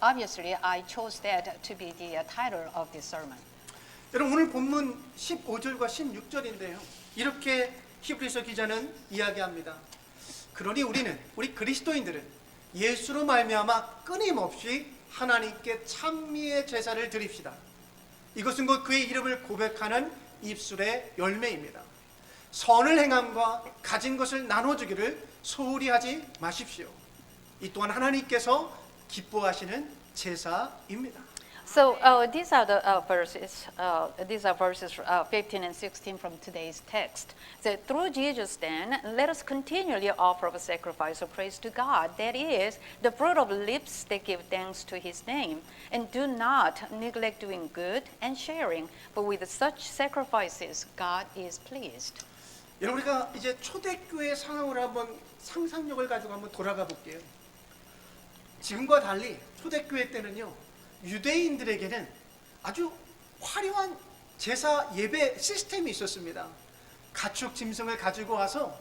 obviously I chose that to be the title of this sermon. 여러분, 오늘 본문 15절과 16절인데요. 이렇게 히브리서 기자는 이야기합니다. 그러니 우리 그리스도인들은 예수로 말미암아 끊임없이 하나님께 찬미의 제사를 드립시다. 이것은 곧 그의 이름을 고백하는 입술의 열매입니다. 선을 행함과 가진 것을 나눠주기를 소홀히 하지 마십시오. 이 또한 하나님께서 기뻐하시는 제사입니다. So these are the verses. These are verses 15 and 16 from today's text. So through Jesus, then, let us continually offer up a sacrifice of praise to God. That is the fruit of lips that give thanks to His name, and do not neglect doing good and sharing. For with such sacrifices, God is pleased. 여러분, 우리가 이제 초대교회 상황으로 한번 상상력을 가지고 한번 돌아가 볼게요. 지금과 달리 초대교회 때는요, 유대인들에게는 아주 화려한 제사 예배 시스템이 있었습니다. 가축 짐승을 가지고 와서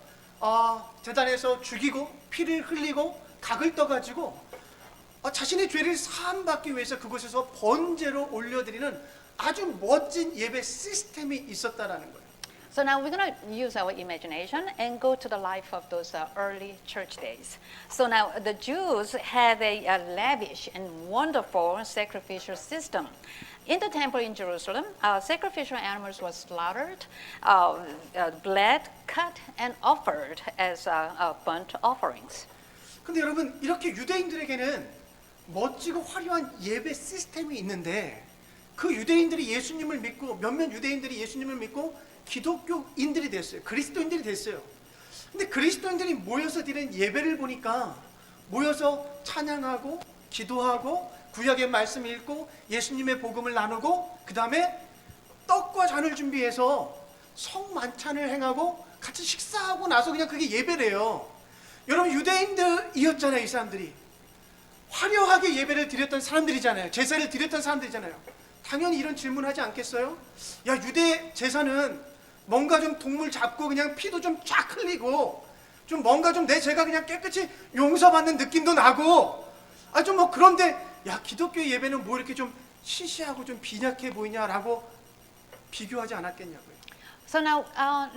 제단에서 죽이고 피를 흘리고 각을 떠가지고 자신의 죄를 사함받기 위해서 그곳에서 번제로 올려드리는 아주 멋진 예배 시스템이 있었다라는 거예요. So now we're going to use our imagination and go to the life of those early church days. So now the Jews had a lavish and wonderful sacrificial system. In the temple in Jerusalem, sacrificial animals were slaughtered, bled, cut, and offered as burnt offerings. 근데 여러분, 이렇게 유대인들에게는 멋지고 화려한 예배 시스템이 있는데 그 유대인들이 예수님을 믿고 몇몇 유대인들이 예수님을 믿고 기독교인들이 됐어요. 그리스도인들이 됐어요. 근데 그리스도인들이 모여서 드리는 예배를 보니까 모여서 찬양하고 기도하고 구약의 말씀 읽고 예수님의 복음을 나누고 그 다음에 떡과 잔을 준비해서 성만찬을 행하고 같이 식사하고 나서 그냥 그게 예배래요. 여러분, 유대인들이었잖아요. 이 사람들이 화려하게 예배를 드렸던 사람들이잖아요. 제사를 드렸던 사람들이잖아요. 당연히 이런 질문하지 않겠어요? 야, 유대 제사는 뭔가 좀 동물 잡고 그냥 피도 좀 쫙 흘리고 좀 뭔가 좀 내 죄가 그냥 깨끗이 용서받는 느낌도 나고 좀 뭐 그런데 야, 기독교 예배는 뭐 이렇게 좀 시시하고 좀 빈약해 보이냐라고 비교하지 않았겠냐고요. So now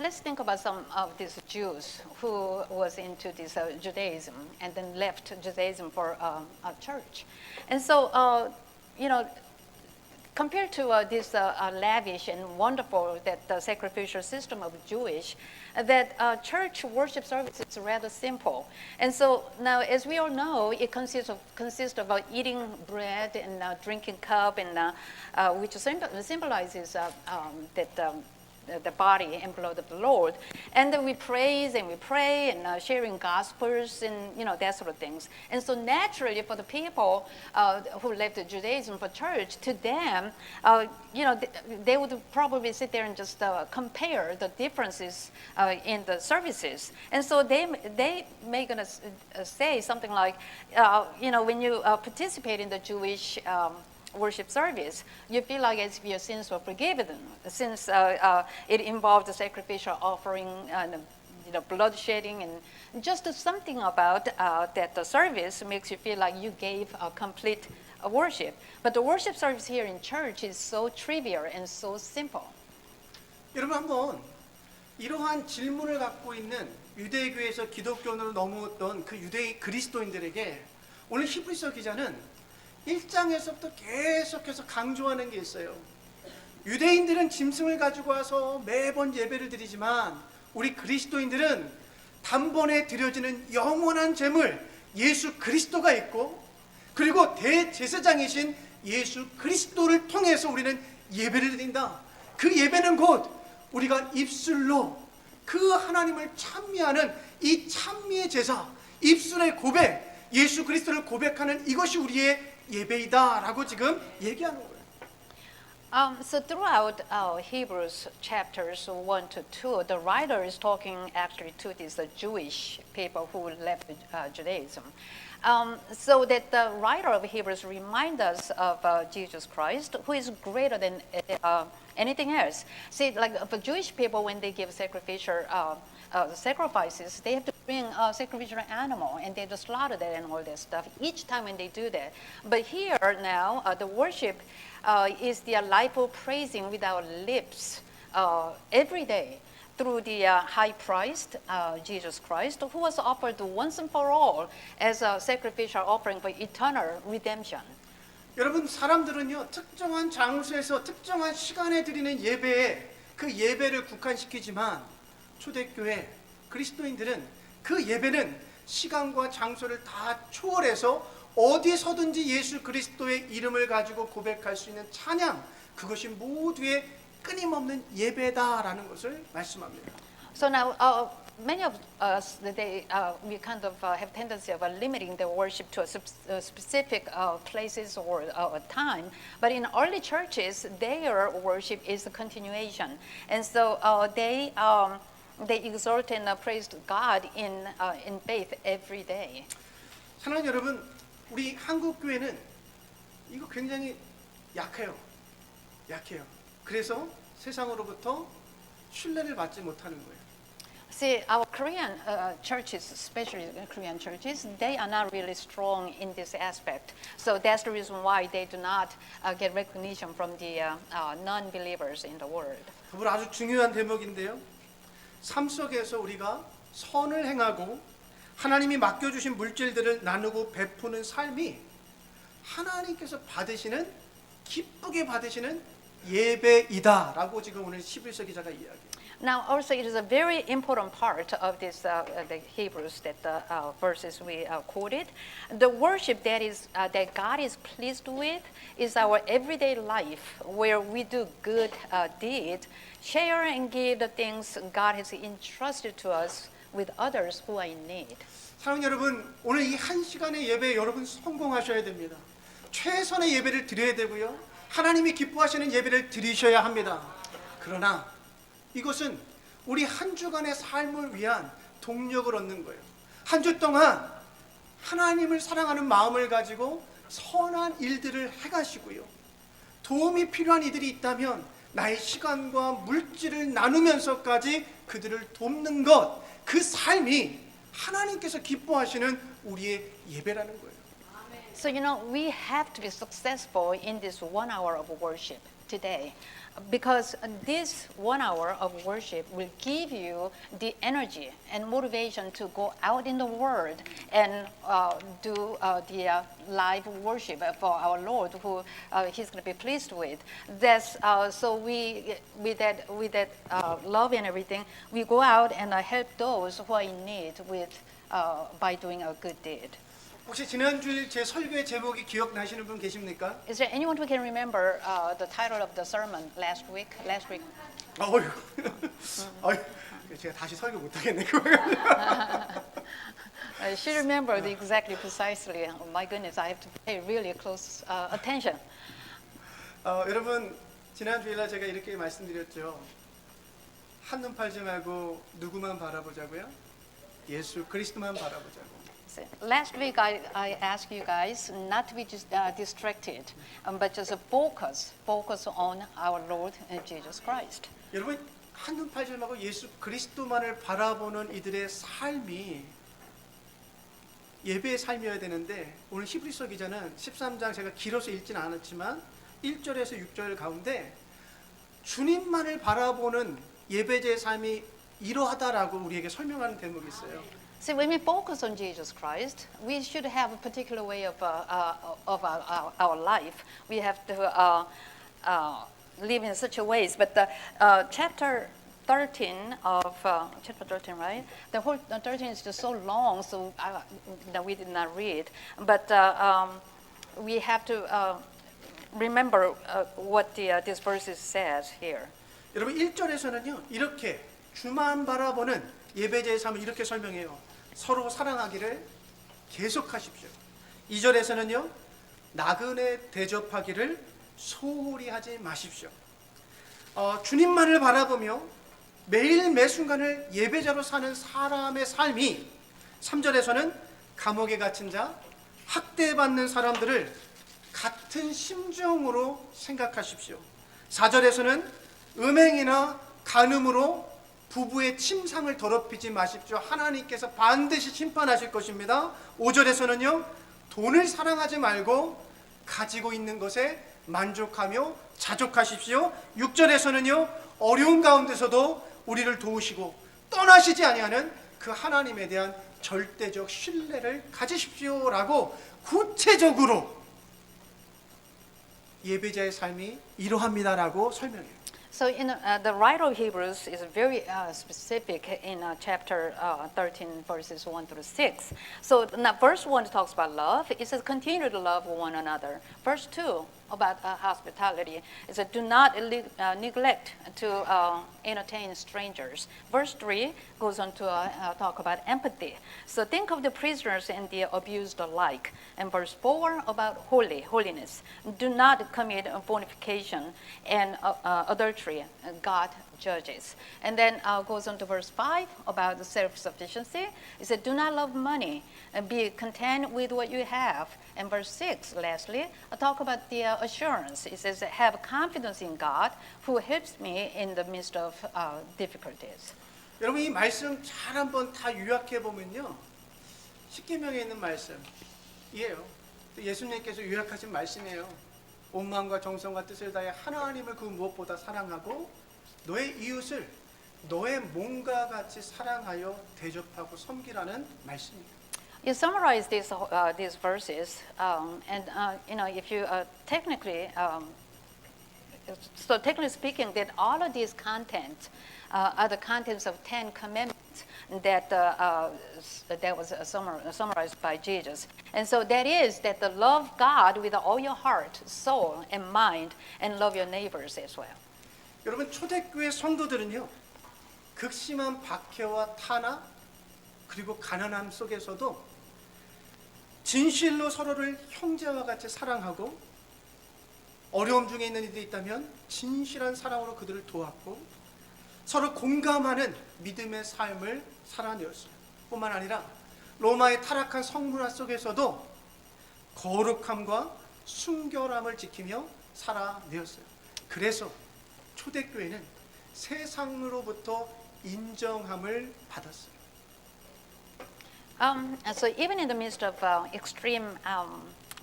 let's think about some of these Jews who was into this Judaism and then left Judaism for a church. And so, compared to this lavish and wonderful that sacrificial system of Jewish, that church worship service is rather simple. And so now, as we all know, it consists of eating bread and drinking cup, and which symbolizes that the body and blood of the Lord. And then we praise and we pray and sharing gospels and that sort of things. And so naturally for the people who left Judaism for church, to them, they would probably sit there and just compare the differences in the services. And so they may gonna say something like, when you participate in the Jewish worship service, you feel like as if your sins were forgiven, since it involved the sacrificial offering and blood shedding, and just something about that the service makes you feel like you gave a complete worship. But the worship service here in church is so trivial and so simple. 여러분 한번 이러한 질문을 갖고 있는 유대교에서 기독교로 넘어왔던 그 유대 그리스도인들에게 오늘 히브리서 기자는 1장에서부터 계속해서 강조하는 게 있어요. 유대인들은 짐승을 가지고 와서 매번 예배를 드리지만 우리 그리스도인들은 단번에 드려지는 영원한 제물 예수 그리스도가 있고, 그리고 대제사장이신 예수 그리스도를 통해서 우리는 예배를 드린다. 그 예배는 곧 우리가 입술로 그 하나님을 찬미하는 이 찬미의 제사, 입술의 고백, 예수 그리스도를 고백하는 이것이 우리의 예배이다라고 지금 얘기하는 거예요. So throughout Hebrews chapters 1 to 2, the writer is talking actually to these Jewish people who left Judaism. So that the writer of Hebrews reminds us of Jesus Christ, who is greater than anything else. See, like for Jewish people, when they give sacrificial sacrifices, they have to bring a sacrificial animal and they have to slaughter that and all that stuff each time when they do that. But here now, the worship is the life of praising with our lips every day through the high priest, Jesus Christ, who was offered once and for all as a sacrificial offering for eternal redemption. 여러분, 사람들은요 특정한 장소에서 특정한 시간에 드리는 예배에 그 예배를 국한시키지만 초대교회 그리스도인들은 그 예배는 시간과 장소를 다 초월해서 어디서든지 예수 그리스도의 이름을 가지고 고백할 수 있는 찬양, 그것이 모두의 끊임없는 예배다라는 것을 말씀합니다. So now, many of us, we kind of have tendency of limiting the worship to a specific places or a time. But in early churches, their worship is a continuation, and so they exalt and praised God in faith every day. 사랑하는 여러분, 우리 한국 교회는 이거 굉장히 약해요. 그래서 세상으로부터 신뢰를 받지 못하는 거예요. See, our Korean churches, especially Korean churches, they are not really strong in this aspect. So that's the reason why they do not get recognition from the non-believers in the world. 그건 아주 중요한 대목인데요. 삶 속에서 우리가 선을 행하고 하나님이 맡겨주신 물질들을 나누고 베푸는 삶이 하나님께서 받으시는, 기쁘게 받으시는 예배이다라고 지금 오늘 히브리서 기자가 이야기해요. Now, also, it is a very important part of this, the Hebrews, that verses we quoted. The worship that God is pleased with is our everyday life, where we do good deeds, share and give the things God has entrusted to us with others who are in need. 사랑하는 여러분, 오늘 이 한 시간의 예배에 여러분 성공하셔야 됩니다. 최선의 예배를 드려야 되고요. 하나님이 기뻐하시는 예배를 드리셔야 합니다. 그러나 이것은 우리 한 주간의 삶을 위한 동력을 얻는 거예요. 한 주 동안 하나님을 사랑하는 마음을 가지고 선한 일들을 해가시고요. 도움이 필요한 이들이 있다면 나의 시간과 물질을 나누면서까지 그들을 돕는 것, 그 삶이 하나님께서 기뻐하시는 우리의 예배라는 거예요. So, we have to be successful in this 1 hour of worship today, because this 1 hour of worship will give you the energy and motivation to go out in the world and do the live worship for our Lord, who He's going to be pleased with. That's so we with that love and everything, we go out and help those who are in need with by doing a good deed. 혹시 지난주일 제 설교의 제목이 기억나시는 분 계십니까? Is there anyone who can remember the title of the sermon last week? Last week. 어휴, 어휴, 제가 다시 설교 못하겠네. She remembered exactly, precisely. Oh, my goodness, I have to pay really close attention. 여러분 지난 주일날 제가 이렇게 말씀드렸죠. 한눈 팔지 말고 누구만 바라보자고요? 예수 그리스도만 바라보자고. So, last week, I asked you guys not to be just, distracted, but just focus on our Lord Jesus Christ. 여러분 한눈 팔지 말고 예수 그리스도만을 바라보는 이들의 삶이 예배의 삶이어야 되는데 오늘 히브리서 기자는 13장 제가 길어서 읽지는 않았지만 1절에서 6절 가운데 주님만을 바라보는 예배자의 삶이 이러하다라고 우리에게 설명하는 대목이 있어요. So when we focus on Jesus Christ, we should have a particular way of our life. We have to live in such a ways. But the chapter 13 of chapter 13, right? The whole 13 is just so long, so that we did not read. But we have to remember what this verse says here. 여러분 1절에서는요. 이렇게 주만 바라보는 예배자의 삶을 이렇게 설명해요. 서로 사랑하기를 계속하십시오. 2절에서는요. 나그네 대접하기를 소홀히 하지 마십시오. 주님만을 바라보며 매일 매 순간을 예배자로 사는 사람의 삶이 3절에서는 감옥에 갇힌 자, 학대받는 사람들을 같은 심정으로 생각하십시오. 4절에서는 음행이나 간음으로 부부의 침상을 더럽히지 마십시오. 하나님께서 반드시 심판하실 것입니다. 5절에서는요. 돈을 사랑하지 말고 가지고 있는 것에 만족하며 자족하십시오. 6절에서는요. 어려운 가운데서도 우리를 도우시고 떠나시지 아니하는 그 하나님에 대한 절대적 신뢰를 가지십시오라고 구체적으로 예배자의 삶이 이러합니다라고 설명해요. So in the writer of Hebrews is very specific in chapter 13, verses 1 through 6. So now verse 1 talks about love. It says continue to love one another. Verse 2 about hospitality. It says do not neglect to entertain strangers. Verse 3 goes on to talk about empathy. So think of the prisoners and the abused alike. And verse 4 about holiness. Do not commit fornication and adultery. God judges. And then goes on to verse 5 about the self-sufficiency. It said, do not love money and be content with what you have. And verse 6, lastly, talk about the assurance. It says, have confidence in God who helps me in the midst of difficulties. 여러분 이 말씀 잘 한번 다 요약해 보면요. 십계명에 있는 말씀이에요. 예수님께서 요약하신 말씀이에요. 온 마음과 정성과 뜻을 다해 하나님을 그 무엇보다 사랑하고 너의 이웃을 너의 몸과 같이 사랑하여 대접하고 섬기라는 말씀이에요. You summarize these verses, and if you technically speaking, that all of these contents are the contents of 10 commandments that was summarized by Jesus. And so that is that to love God with all your heart, soul, and mind, and love your neighbors as well. 여러분 초대교회 성도들은요. 극심한 박해와 탄압 그리고 가난함 속에서도 진실로 서로를 형제와 같이 사랑하고 어려움 중에 있는 이들이 있다면 진실한 사랑으로 그들을 도왔고 서로 공감하는 믿음의 삶을 살아내었어요. 뿐만 아니라 로마의 타락한 성문화 속에서도 거룩함과 순결함을 지키며 살아내었어요. 그래서 초대교회는 세상으로부터 인정함을 받았어요. And so even in the midst of extreme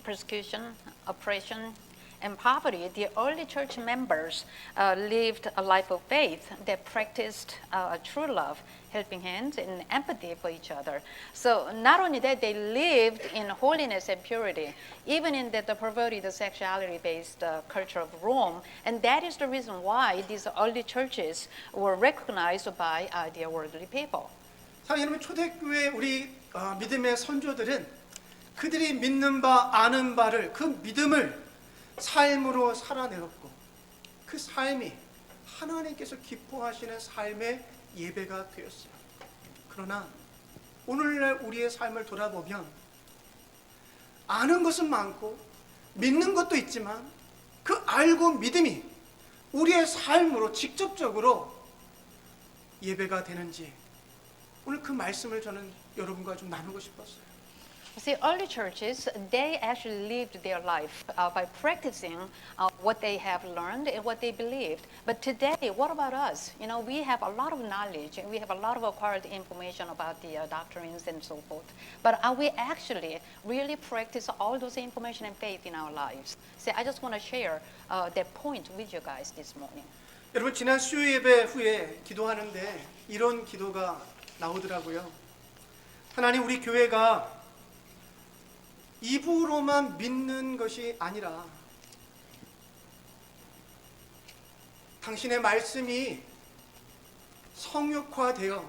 persecution, oppression, and poverty, the early church members lived a life of faith that practiced true love, helping hands, and empathy for each other. So not only that, they lived in holiness and purity, even in the perverted sexuality-based culture of Rome. And that is the reason why these early churches were recognized by their worldly people. 사랑하는 여러분, 초대교회 우리 믿음의 선조들은 그들이 믿는 바 아는 바를 그 믿음을 삶으로 살아내었고 그 삶이 하나님께서 기뻐하시는 삶의 예배가 되었어요. 그러나 오늘날 우리의 삶을 돌아보면 아는 것은 많고 믿는 것도 있지만 그 알고 믿음이 우리의 삶으로 직접적으로 예배가 되는지 오늘 그 말씀을 저는 여러분과 좀 나누고 싶었어요. See, early churches, they actually lived their life by practicing what they have learned and what they believed. But today, what about us? You know, we have a lot of knowledge and we have a lot of acquired information about the doctrines and so forth. But are we actually really practice all those information and faith in our lives? See, I just want to share that point with you guys this morning. 여러분 지난 수요 예배 후에 기도하는데 이런 기도가 나오더라고요. 하나님 우리 교회가 입으로만 믿는 것이 아니라 당신의 말씀이 성육화되어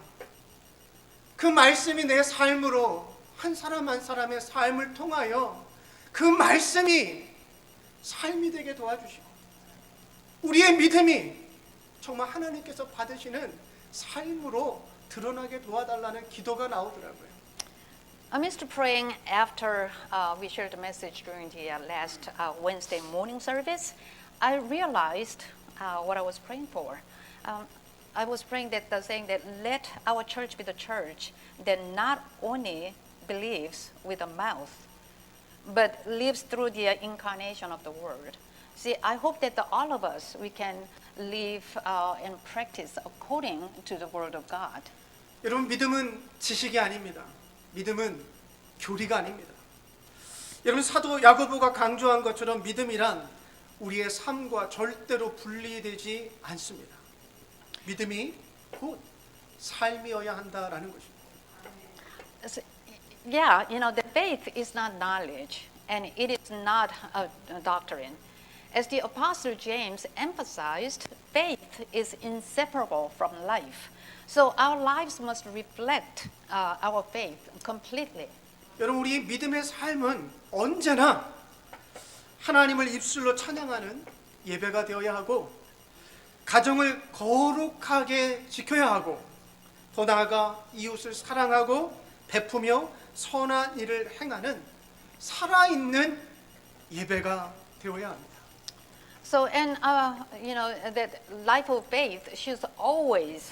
그 말씀이 내 삶으로 한 사람 한 사람의 삶을 통하여 그 말씀이 삶이 되게 도와주시고 우리의 믿음이 정말 하나님께서 받으시는 삶으로 드러나게 도와달라는 기도가 나오더라고요. Amidst praying after we shared the message during the last Wednesday morning service, I realized what I was praying for. I was praying that, saying that let our church be the church that not only believes with the mouth, but lives through the incarnation of the Word. See, I hope that all of us, we can live and practice according to the Word of God. 여러분 믿음은 지식이 아닙니다. 믿음은 교리가 아닙니다. 여러분 사도 야고보가 강조한 것처럼 믿음이란 우리의 삶과 절대로 분리되지 않습니다. 믿음이 곧 삶이어야 한다라는 것입니다. So, yeah, you know, the faith is not knowledge and it is not a doctrine. As the Apostle James emphasized, faith is inseparable from life. So our lives must reflect our faith completely. 여러분 우리 믿음의 삶은 언제나 하나님을 입술로 찬양하는 예배가 되어야 하고 가정을 거룩하게 지켜야 하고 더 나아가 이웃을 사랑하고 베푸며 선한 일을 행하는 살아있는 예배가 되어야 합니다. So, and you know, that life of faith should always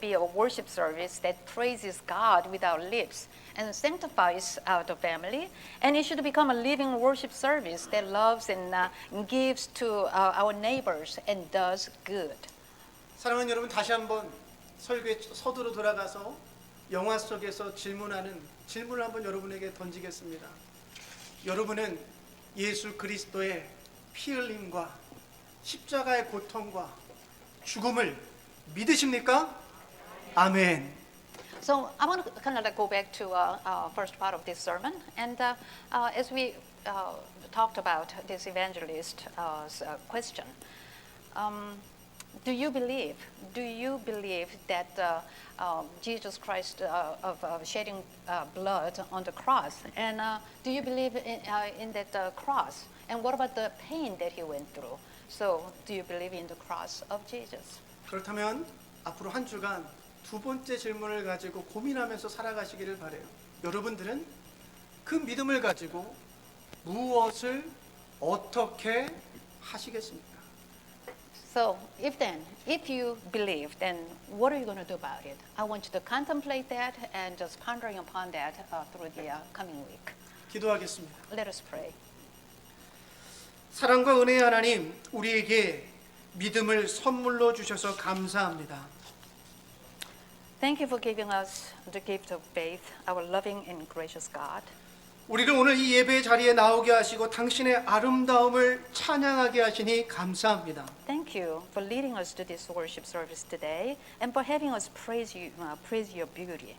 be a worship service that praises God with our lips and sanctifies the family. And it should become a living worship service that loves and gives to our neighbors and does good. 사랑하는 여러분 다시 한번 설교의 서두로 돌아가서 영화 속에서 질문을 한번 여러분에게 던지겠습니다. 여러분은 예수 그리스도의 피 흘림과 십자가의 고통과 죽음을 믿으십니까? 아멘. So I want to kind of like go back to first part of this sermon, and as we talked about this evangelist question, do you believe that Jesus Christ of shedding blood on the cross, and do you believe in that cross? And what about the pain that he went through? So, do you believe in the cross of Jesus? 그렇다면 앞으로 한 주간 두 번째 질문을 가지고 고민하면서 살아가시기를 바라요. 여러분들은 그 믿음을 가지고 무엇을 어떻게 하시겠습니까? So, if you believe, then what are you going to do about it? I want you to contemplate that and just pondering upon that through the coming week. 기도하겠습니다. Let us pray. 사랑과 은혜의 하나님, 우리에게 믿음을 선물로 주셔서 감사합니다. Thank you for giving us the gift of faith, our loving and gracious God. 우리를 오늘 이 예배의 자리에 나오게 하시고 당신의 아름다움을 찬양하게 하시니 감사합니다. Thank you for leading us to this worship service today and for having us praise your beauty.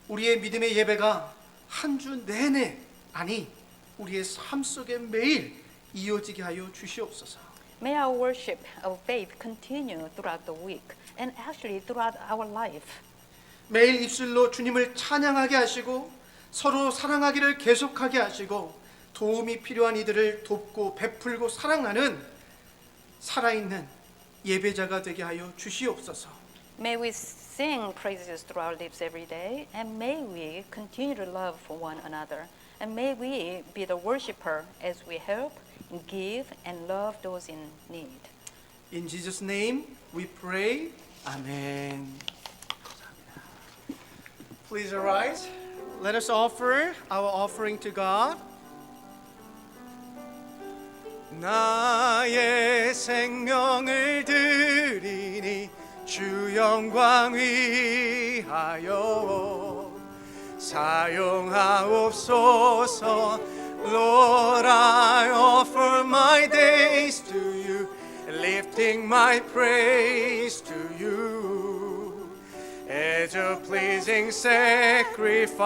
우리의 믿음의 예배가 한 주 내내 아니 우리의 삶 속에 매일 이어지게 하여 주시옵소서. May our worship of faith continue throughout the week and actually throughout our life. 매일 입술로 주님을 찬양하게 하시고 서로 사랑하기를 계속하게 하시고 도움이 필요한 이들을 돕고 베풀고 사랑하는 살아있는 예배자가 되게 하여 주시옵소서. May we sing praises through our lips every day, and may we continue to love for one another, and may we be the worshiper as we help, give, and love those in need. In Jesus' name we pray. Amen. Please arise. Let us offer our offering to God. 나의 생명을 드리니 주 영광 위하여 사용하옵소서. Lord, I offer my days to you, lifting my praise to you as a pleasing sacrifice.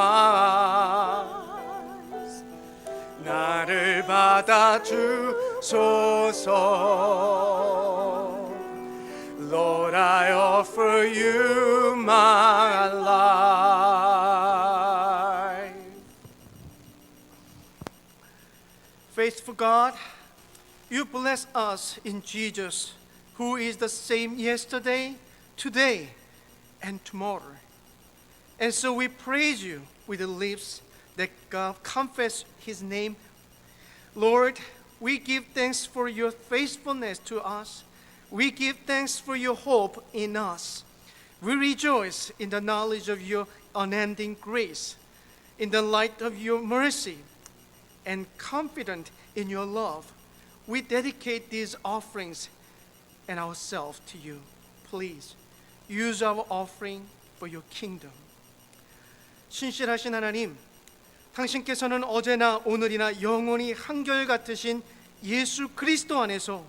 나를 받아 주소서. Lord, I offer you my life. Faithful God, you bless us in Jesus, who is the same yesterday, today, and tomorrow. And so we praise you with the lips that God confess his name. Lord, we give thanks for your faithfulness to us. We give thanks for your hope in us. We rejoice in the knowledge of your unending grace, in the light of your mercy, and confident in your love. We dedicate these offerings and ourselves to you. Please use our offering for your kingdom. 신실하신 하나님, 당신께서는 어제나 오늘이나 영원히 한결같으신 예수 그리스도 안에서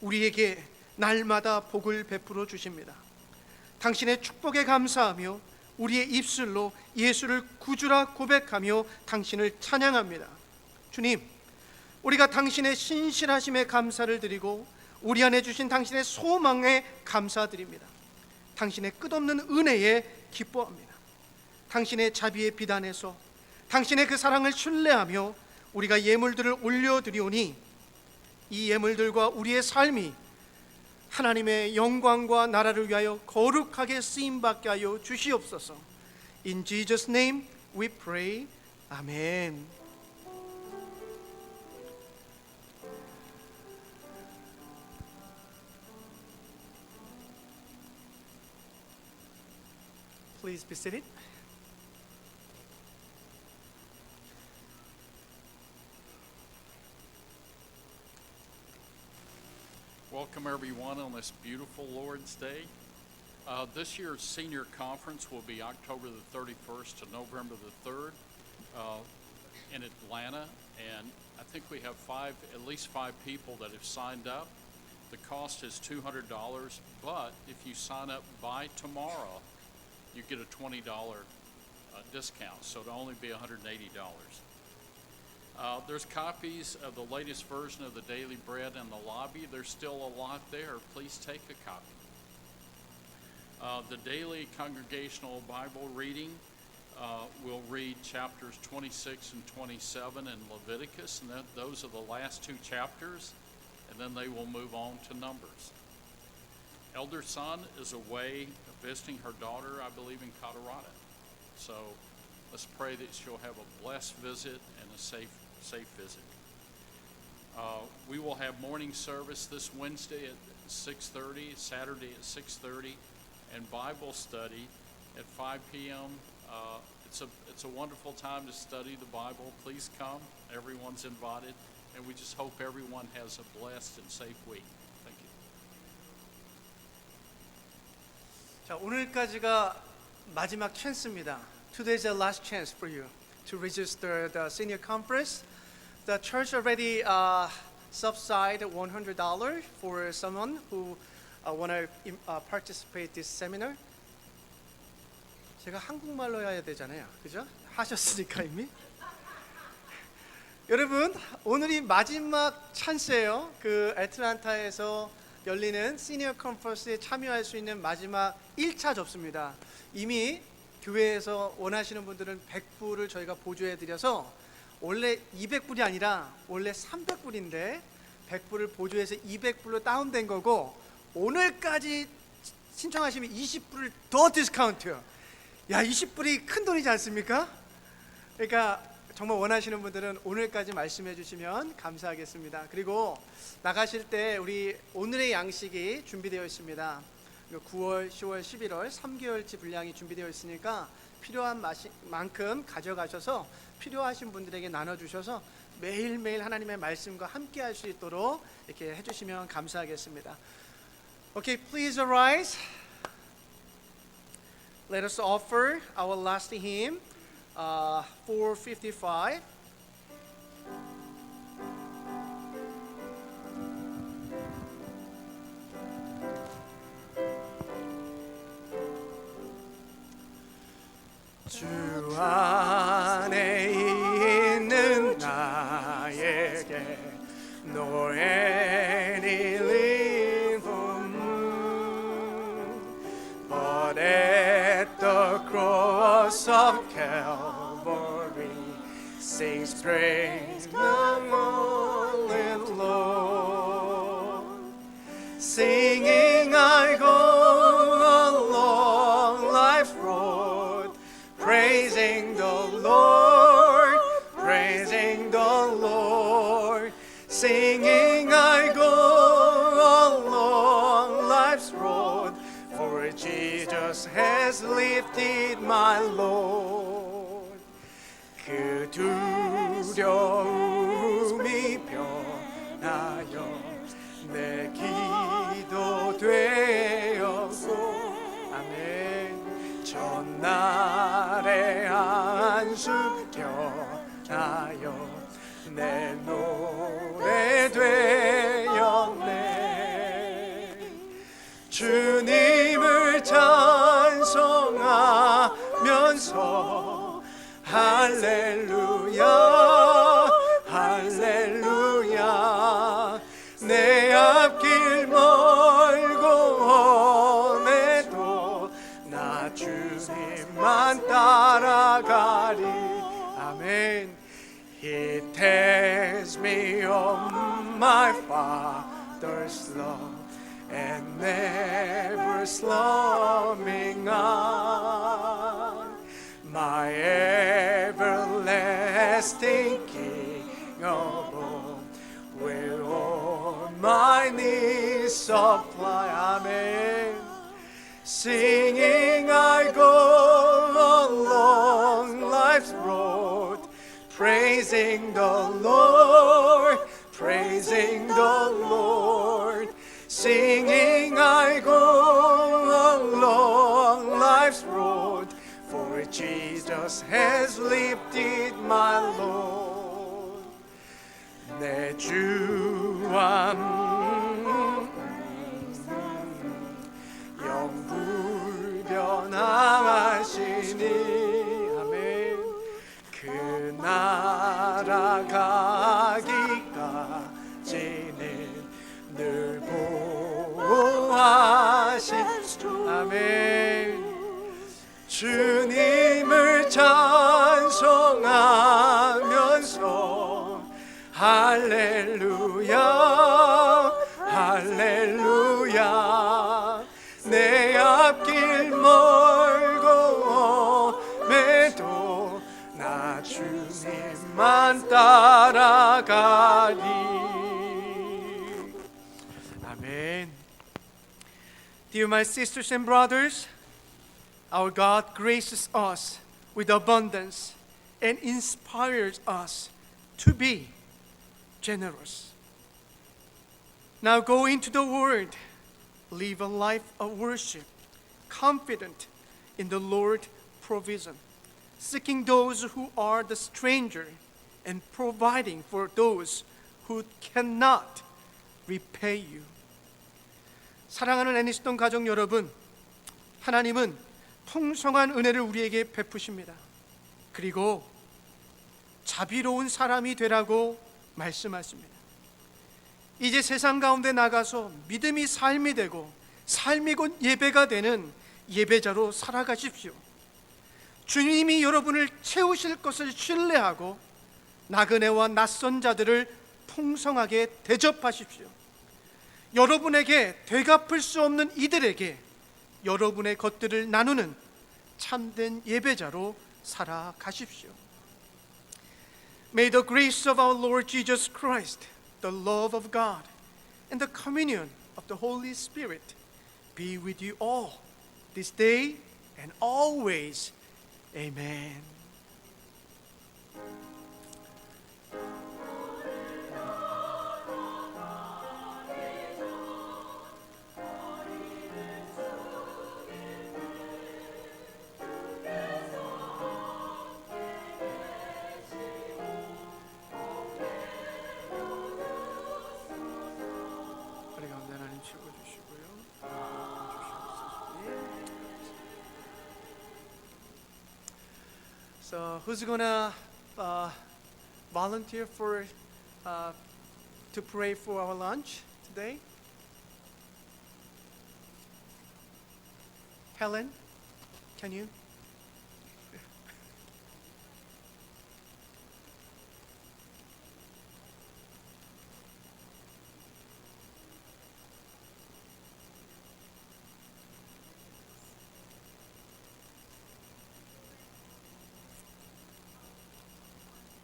우리에게 날마다 복을 베풀어 주십니다. 당신의 축복에 감사하며 우리의 입술로 예수를 구주라 고백하며 당신을 찬양합니다. 주님, 우리가 당신의 신실하심에 감사를 드리고 우리 안에 주신 당신의 소망에 감사드립니다. 당신의 끝없는 은혜에 기뻐합니다. 당신의 자비의 비단에서 당신의 그 사랑을 신뢰하며 우리가 예물들을 올려드리오니 이 예물들과 우리의 삶이 하나님의 영광과 나라를 위하여 거룩하게 쓰임받게 하여 주시옵소서. In Jesus' name we pray. Amen. Please be seated. Welcome everyone on this beautiful Lord's Day. This year's senior conference will be October the 31st to November the 3rd in Atlanta, and I think we have at least five people that have signed up. The cost is $200, but if you sign up by tomorrow, you get a $20 discount, so it'll only be $180. There's copies of the latest version of the Daily Bread in the lobby. There's still a lot there. Please take a copy. The daily congregational Bible reading we'll read chapters 26 and 27 in Leviticus, and those are the last two chapters, and then they will move on to Numbers. Elder Son is away visiting her daughter, I believe, in Colorado. So let's pray that she'll have a blessed visit and a safe visit. We will have morning service this Wednesday at 6:30, Saturday at 6:30, and Bible study at 5 p.m. It's a wonderful time to study the Bible. Please come. Everyone's invited, and we just hope everyone has a blessed and safe week. Thank you. 자, 오늘까지가 마지막 찬스입니다. Today's the last chance for you to register the senior conference. The church already subsidized $100 for someone who want to participate this seminar. 제가 한국말로 해야 되잖아요, 그죠? 하셨으니까 이미. 여러분, 오늘이 마지막 찬스예요. 그 애틀랜타에서 열리는 시니어 컨퍼런스에 참여할 수 있는 마지막 1차 접수입니다. 이미 교회에서 원하시는 분들은 100불을 저희가 보조해 드려서 원래 200불이 아니라 원래 300불인데 100불을 보조해서 200불로 다운된 거고, 오늘까지 신청하시면 20불을 더 디스카운트. 야, 20불이 큰 돈이지 않습니까? 그러니까 정말 원하시는 분들은 오늘까지 말씀해 주시면 감사하겠습니다. 그리고 나가실 때 우리 오늘의 양식이 준비되어 있습니다. 9월, 10월, 11월 3개월치 분량이 준비되어 있으니까 필요한 만큼 가져가셔서 필요하신 분들에게 나눠주셔서 매일매일 하나님의 말씀과 함께 할 수 있도록 이렇게 해주시면 감사하겠습니다. Okay, please arise. Let us offer our last hymn, 455. 주 안에 있는 나에게 노래 리리վում But at the cross of Calvary sings praise the morning Lord Singing I go along life's road Praising the Lord, praising the Lord, singing I go along life's road, for Jesus has lifted my load. 그 두려움이 변하여 내 기도 되었소. 아멘. 전날의 안식 변하여 내 노래 되었네 주님을 찬송하면서 할렐루야 할렐루야 내 앞길 멀고 험해도 나 주님만 따라가리 아멘 He tells me of my Father's love and never slumbering on my everlasting King of all will all my needs supply Amen Singing I go along life's road Praising the Lord, praising the Lord Singing I go along life's road For Jesus has lifted my load 내 주와 영불변하시니 아멘 그 나라 가기까지는 늘 보호하신 아멘 주님을 찬송하면서 할렐루야 할렐루야 내 앞길 멀고 험해도 나 주님만 따라가리 아멘 Dear my sisters and brothers Our God graces us with abundance and inspires us to be generous. Now go into the world, live a life of worship, confident in the Lord's provision, seeking those who are the stranger and providing for those who cannot repay you. 사랑하는 애니스톤 가족 여러분, 하나님은 풍성한 은혜를 우리에게 베푸십니다. 그리고 자비로운 사람이 되라고 말씀하십니다. 이제 세상 가운데 나가서 믿음이 삶이 되고 삶이 곧 예배가 되는 예배자로 살아가십시오. 주님이 여러분을 채우실 것을 신뢰하고 나그네와 낯선 자들을 풍성하게 대접하십시오. 여러분에게 되갚을 수 없는 이들에게 여러분의 것들을 나누는 참된 예배자로 살아가십시오. May the grace of our Lord Jesus Christ, the love of God, and the communion of the Holy Spirit be with you all this day and always. Amen. 우리 가운데 하나님 채워주시고요. So who's gonna volunteer for to pray for our lunch today? Helen, can you?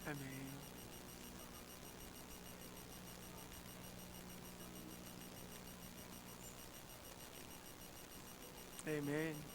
Amen. Amen.